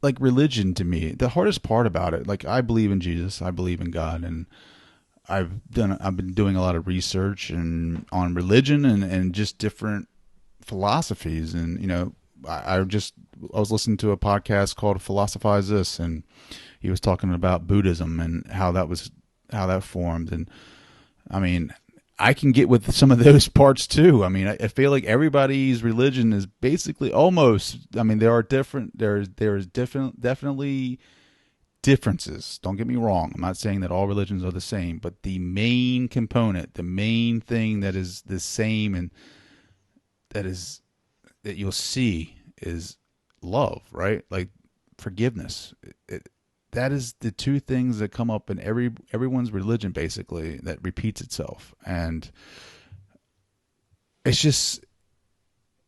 like religion to me, the hardest part about it, like I believe in Jesus, I believe in God, and I've been doing a lot of research and on religion and just different philosophies, and I was listening to a podcast called Philosophize This, and he was talking about Buddhism and how that formed. And I mean, I can get with some of those parts too. I mean, I feel like everybody's religion is basically almost, I mean, there are different, there is different, definitely differences. Don't get me wrong. I'm not saying that all religions are the same, but the main component, the main thing that is the same and that is that you'll see is love, right? Like forgiveness. That is the two things that come up in everyone's religion, basically, that repeats itself. And it's just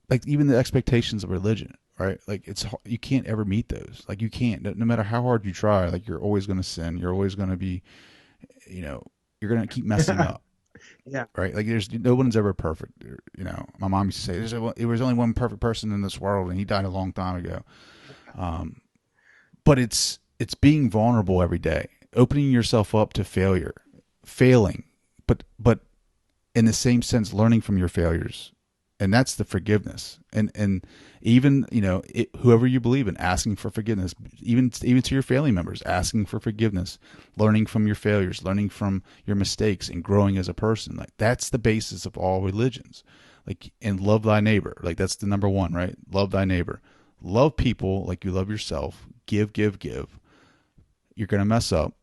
like even the expectations of religion, right? Like you can't ever meet those. Like you can't, no matter how hard you try. Like you're always going to sin. You're always going to be, you're going to keep messing up. Yeah. Right? Like there's no one's ever perfect. My mom used to say there was only one perfect person in this world, and he died a long time ago. But it's being vulnerable every day, opening yourself up to failure, failing, but in the same sense, learning from your failures, and that's the forgiveness. And even whoever you believe in, asking for forgiveness, even to your family members, asking for forgiveness, learning from your failures, learning from your mistakes, and growing as a person. Like that's the basis of all religions. Like, and love thy neighbor. Like that's the number one, right? Love thy neighbor. Love people like you love yourself. Give, give, give. You're gonna mess up.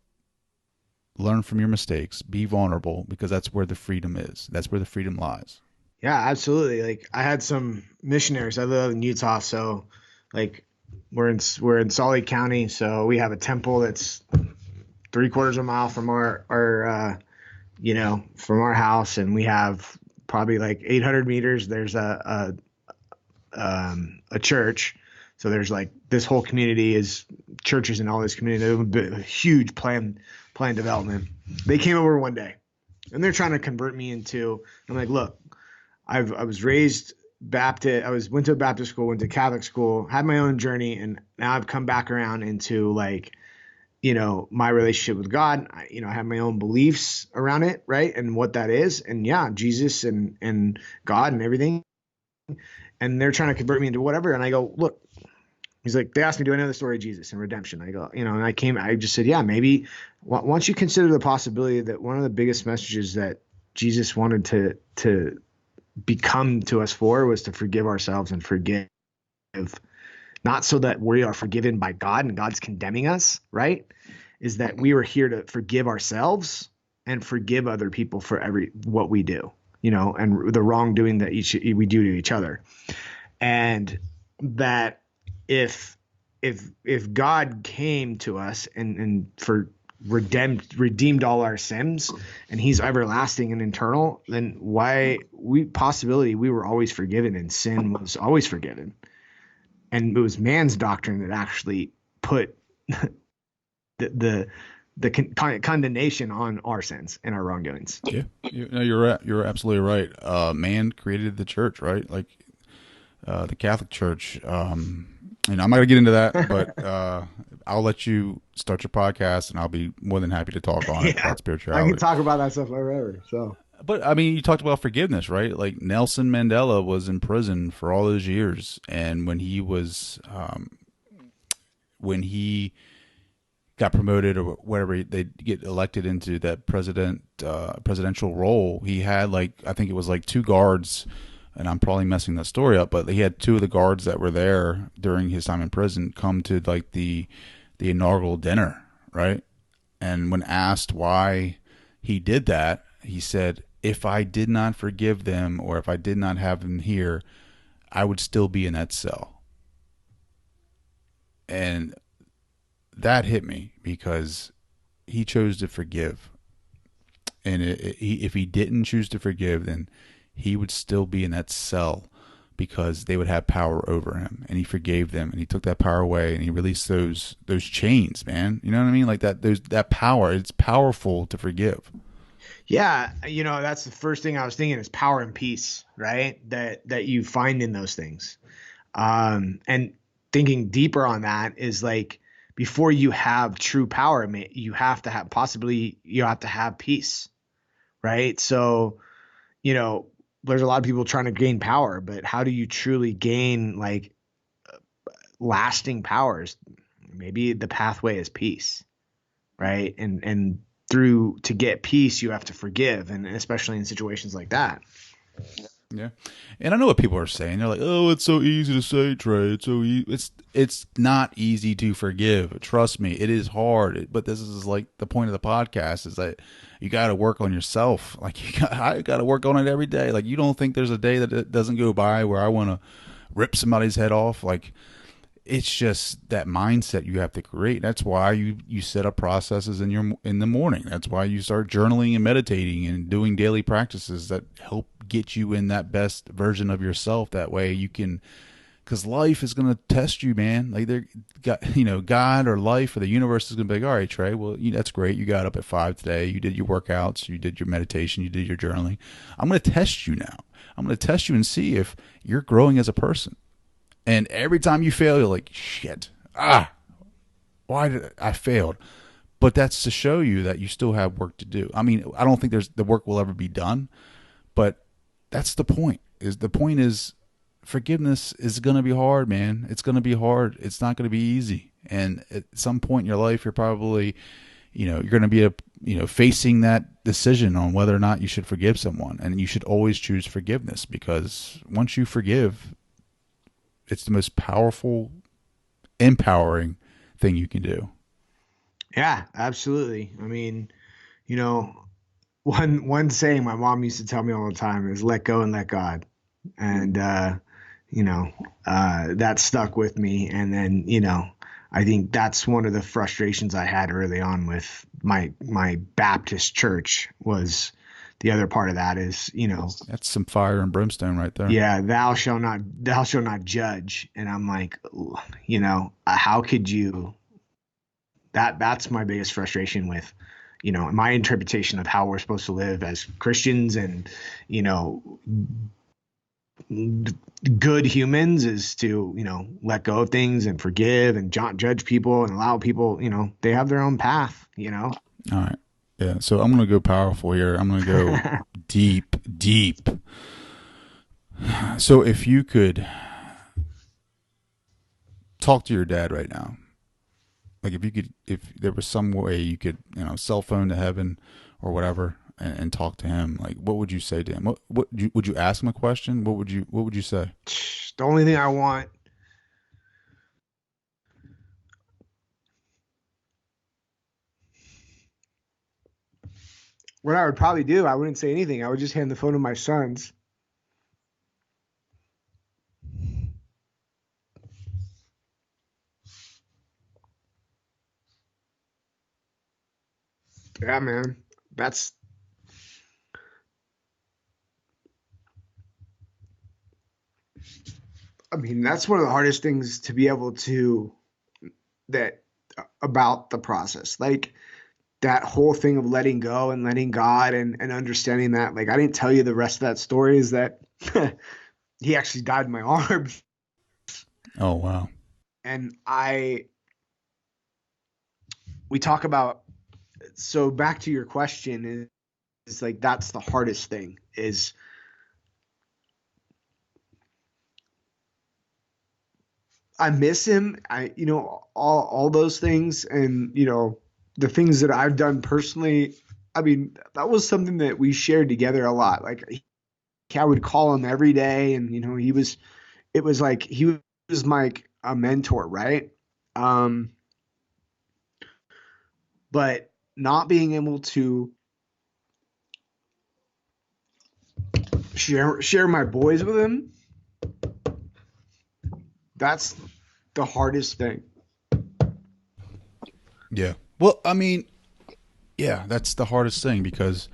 Learn from your mistakes. Be vulnerable, because that's where the freedom is. That's where the freedom lies. Yeah, absolutely. Like I had some missionaries. I live in Utah, so like we're in Salt Lake County, so we have a temple that's 3/4 of a mile from from our house, and we have probably like 800 meters. There's a church, so there's like this whole community is churches in all this community. A huge plan development. They came over one day, and they're trying to convert me into. I'm like, look. I was raised Baptist. went to a Baptist school, went to Catholic school, had my own journey, and now I've come back around into like, my relationship with God. I have my own beliefs around it, right, and what that is, and yeah, Jesus and God and everything. And they're trying to convert me into whatever, and I go, look. He's like, they asked me, do I know the story of Jesus and redemption? I go, and I just said, yeah, maybe once you consider the possibility that one of the biggest messages that Jesus wanted to become to us for was to forgive ourselves and forgive, not so that we are forgiven by God and God's condemning us, right? Is that we were here to forgive ourselves and forgive other people for what we do, and the wrongdoing that we do to each other. And that if God came to us and redeemed all our sins, and he's everlasting and eternal, then we were always forgiven, and sin was always forgiven. And it was man's doctrine that actually put the condemnation on our sins and our wrongdoings. Yeah, you're absolutely right. Man created the church, right? Like the Catholic Church. I'm not going to get into that, but I'll let you start your podcast, and I'll be more than happy to talk on it about spirituality. I can talk about that stuff forever. So, but I mean, you talked about forgiveness, right? Like Nelson Mandela was in prison for all those years, and when he got promoted or whatever, they get elected into that presidential role, he had like, I think it was like two guards, and I'm probably messing that story up, but he had two of the guards that were there during his time in prison come to like the inaugural dinner, right? And when asked why he did that, he said, "If I did not forgive them, or if I did not have them here, I would still be in that cell." And that hit me because he chose to forgive. And if he didn't choose to forgive, then he would still be in that cell because they would have power over him. And he forgave them, and he took that power away, and he released those chains, man. You know what I mean? Like that power. It's powerful to forgive. Yeah, that's the first thing I was thinking is power and peace, right? That you find in those things. And thinking deeper on that is like before you have true power, you have to have peace, right? So, there's a lot of people trying to gain power, but how do you truly gain like lasting powers? Maybe the pathway is peace, right? And through to get peace, you have to forgive, and especially in situations like that. Yeah, and I know what people are saying. They're like, "Oh, it's so easy to say, Trey. It's so easy." It's not easy to forgive. Trust me, it is hard. But this is like the point of the podcast is that you got to work on yourself. Like I got to work on it every day. Like you don't think there's a day that it doesn't go by where I want to rip somebody's head off. Like it's just that mindset you have to create. That's why you set up processes in the morning. That's why you start journaling and meditating and doing daily practices that help get you in that best version of yourself. That way you can, because life is going to test you, man. Like God or life or the universe is going to be like, all right, Trey, well, that's great. You got up at 5 today. You did your workouts. You did your meditation. You did your journaling. I'm going to test you now. I'm going to test you and see if you're growing as a person. And every time you fail, you're like, shit, why did I failed? But that's to show you that you still have work to do. I mean, I don't think the work will ever be done, but that's the point. The point is forgiveness is going to be hard, man. It's going to be hard. It's not going to be easy. And at some point in your life, you're probably, you're going to be facing that decision on whether or not you should forgive someone. And you should always choose forgiveness, because once you forgive, it's the most powerful, empowering thing you can do. Yeah, absolutely. I mean, one saying my mom used to tell me all the time is let go and let God. And that stuck with me. And then, I think that's one of the frustrations I had early on with my Baptist church was the other part of that is, That's some fire and brimstone right there. yeah, thou shalt not judge. And I'm like, how could you, that's my biggest frustration with, my interpretation of how we're supposed to live as Christians and, good humans is to, let go of things and forgive and judge people and allow people, they have their own path, All right. Yeah. So I'm going to go powerful here. I'm going to go deep, deep. So if you could talk to your dad right now, like if there was some way you could, cell phone to heaven or whatever, and talk to him, like what would you say to him? What would you ask him a question? What would you say? The only thing I want, what I would probably do, I wouldn't say anything. I would just hand the phone to my sons. Yeah, man. That's one of the hardest things to be able to, that about the process. Like that whole thing of letting go and letting God and understanding that, like, I didn't tell you the rest of that story is that he actually died in my arms. Oh, wow. And we talk about, so back to your question is like, that's the hardest thing is I miss him. All those things, and the things that I've done personally. I mean, that was something that we shared together a lot. Like I would call him every day, and it was like he was my a mentor, right? Um, but not being able to share my boys with him, that's the hardest thing. Yeah. Well, I mean, yeah, that's the hardest thing because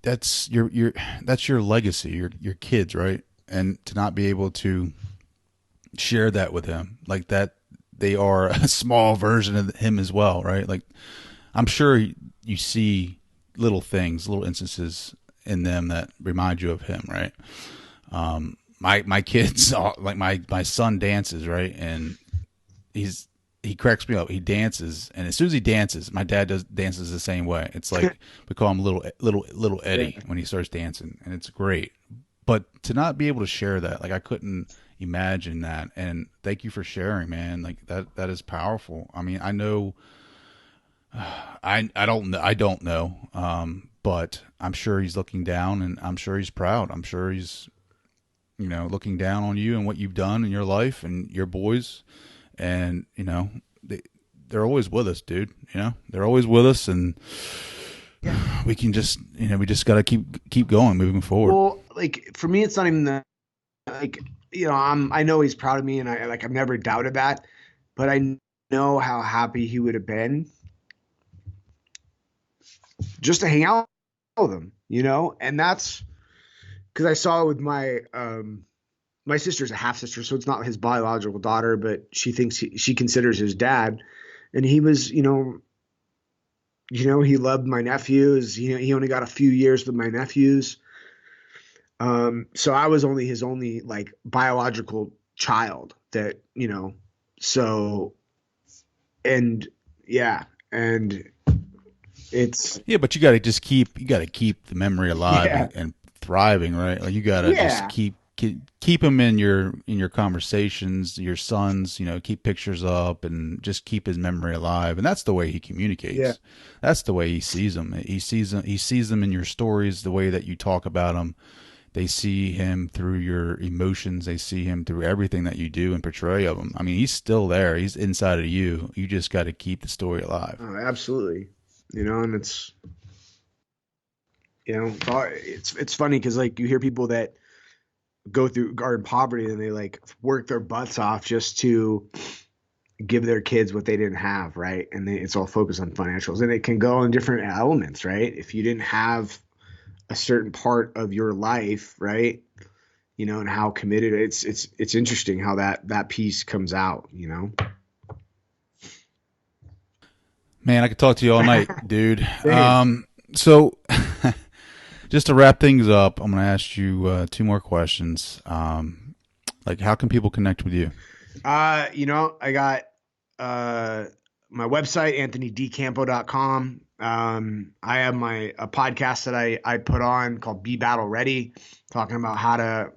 that's your legacy, your kids, right? And to not be able to share that with him, like that, they are a small version of him as well, right? Like I'm sure you see little things, little instances in them that remind you of him, right? My kids, like my son dances, right, and he cracks me up. He dances, and as soon as he dances, my dad dances the same way. It's like we call him little Eddie Yeah. when he starts dancing, and it's great. But to not be able to share that, like I couldn't imagine that. And thank you for sharing, man. Like that is powerful. I mean, I know I don't know, but I'm sure he's looking down, and I'm sure he's proud. I'm sure he's looking down on you and what you've done in your life and your boys, and they're always with us, dude. They're always with us, and we can just we just got to keep going, moving forward. Well, like for me, it's not even the like I know he's proud of me, and I've never doubted that, but I know how happy he would have been just to hang out with him, and that's because I saw it with my sister's a half sister, so it's not his biological daughter, but she thinks she considers his dad, and he was, he loved my nephews. He only got a few years with my nephews. So I was only his only like biological child that, so, and yeah, and it's, Yeah, but you got to just keep the memory alive yeah, and thriving, right? Like you got to just yeah, keep him in your conversations, your sons, keep pictures up and just keep his memory alive. And that's the way he yeah, communicates. That's the way he sees them. He sees them in your stories, the way that you talk about him. They see him through your emotions. They see him through everything that you do and portray of him. I mean, he's still there. He's inside of you. You just got to keep the story alive. absolutely. And it's funny because like you hear people that go through garden poverty and they like work their butts off just to give their kids what they didn't have, right? And it's all focused on financials, and it can go in different elements, right? If you didn't have a certain part of your life, right, and how committed it's interesting how that piece comes out. Man, I could talk to you all night, dude. Same. So just to wrap things up, I'm going to ask you two more questions. Like, how can people connect with you? I got uh my website, anthonydcampo.com. I have a podcast that I put on called Be Battle Ready, talking about how to,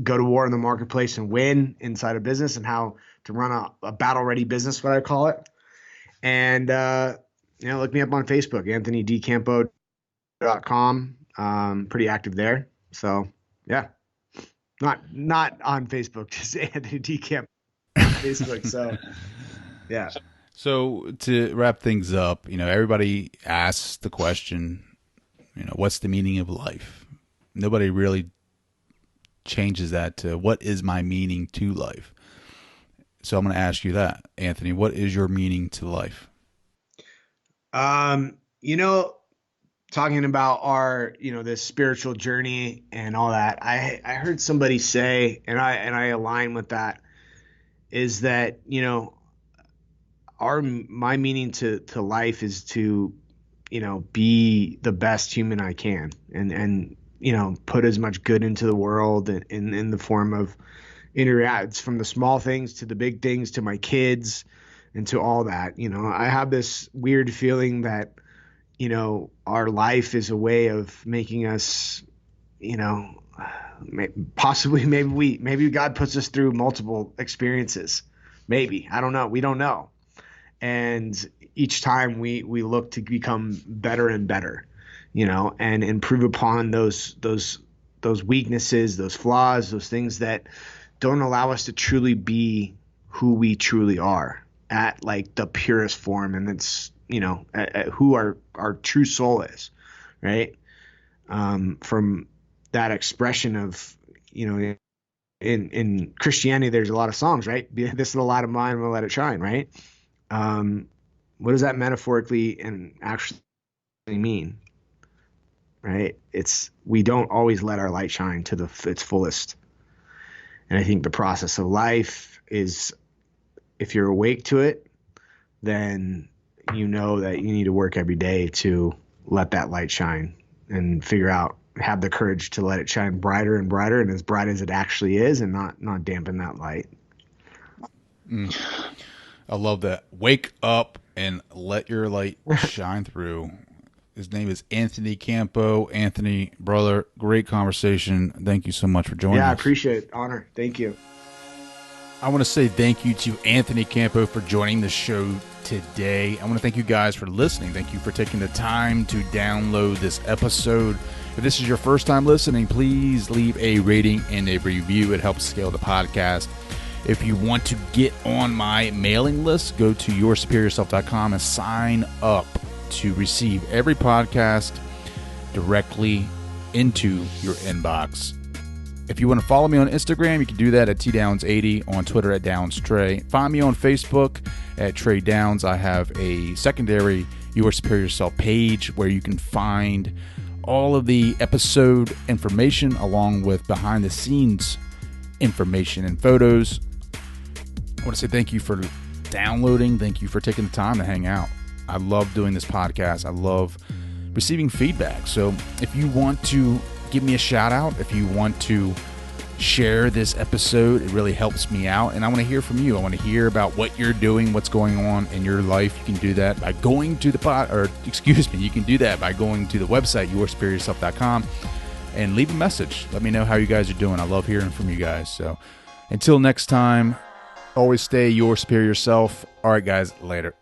go to war in the marketplace and win inside a business, and how to run a battle ready business, what I call it. And, look me up on Facebook, anthonydcampo.com. Pretty active there. So yeah, not on Facebook, just Anthony D. Campo on Facebook. So yeah. So to wrap things up, everybody asks the question, what's the meaning of life? Nobody really changes that to what is my meaning to life. So I'm going to ask you that, Anthony. What is your meaning to life? Um, you know, talking about our, this spiritual journey and all that, I heard somebody say, and I align with that, is that, my meaning to life is to, be the best human I can, and put as much good into the world in the form of interacts, from the small things to the big things to my kids and to all that. I have this weird feeling that, our life is a way of making us, you know, Possibly, maybe God puts us through multiple experiences. Maybe, I don't know. We don't know. And each time we look to become better and better, and improve upon those weaknesses, those flaws, those things that don't allow us to truly be who we truly are at like the purest form. And it's, at who our true soul is, right? From that expression of, in Christianity, there's a lot of songs, right? This is the light of mine, I'm gonna let it shine, right? What does that metaphorically and actually mean, right? We don't always let our light shine to its fullest. And I think the process of life is, if you're awake to it, then you know that you need to work every day to let that light shine and have the courage to let it shine brighter and brighter and as bright as it actually is, and not dampen that light. I love that. Wake up and let your light shine through. His name is Anthony Campo. Anthony, brother, great conversation. Thank you so much for joining us. Yeah, I appreciate it. Honor. Thank you. I want to say thank you to Anthony Campo for joining the show today. I want to thank you guys for listening. Thank you for taking the time to download this episode. If this is your first time listening, please leave a rating and a review. It helps scale the podcast. If you want to get on my mailing list, go to yoursuperiorself.com and sign up to receive every podcast directly into your inbox. If you want to follow me on Instagram, you can do that at tdowns80, on Twitter at DownsTrey. Find me on Facebook at Trey Downs. I have a secondary Your Superior Self page where you can find all of the episode information along with behind the scenes information and photos. I want to say thank you for downloading. Thank you for taking the time to hang out. I love doing this podcast. I love receiving feedback. So if you want to give me a shout out, if you want to share this episode, it really helps me out. And I want to hear from you. I want to hear about what you're doing, what's going on in your life. You can do that by going to you can do that by going to the website, yoursuperiorself.com, and leave a message. Let me know how you guys are doing. I love hearing from you guys. So until next time, always stay your superior self. All right, guys, later.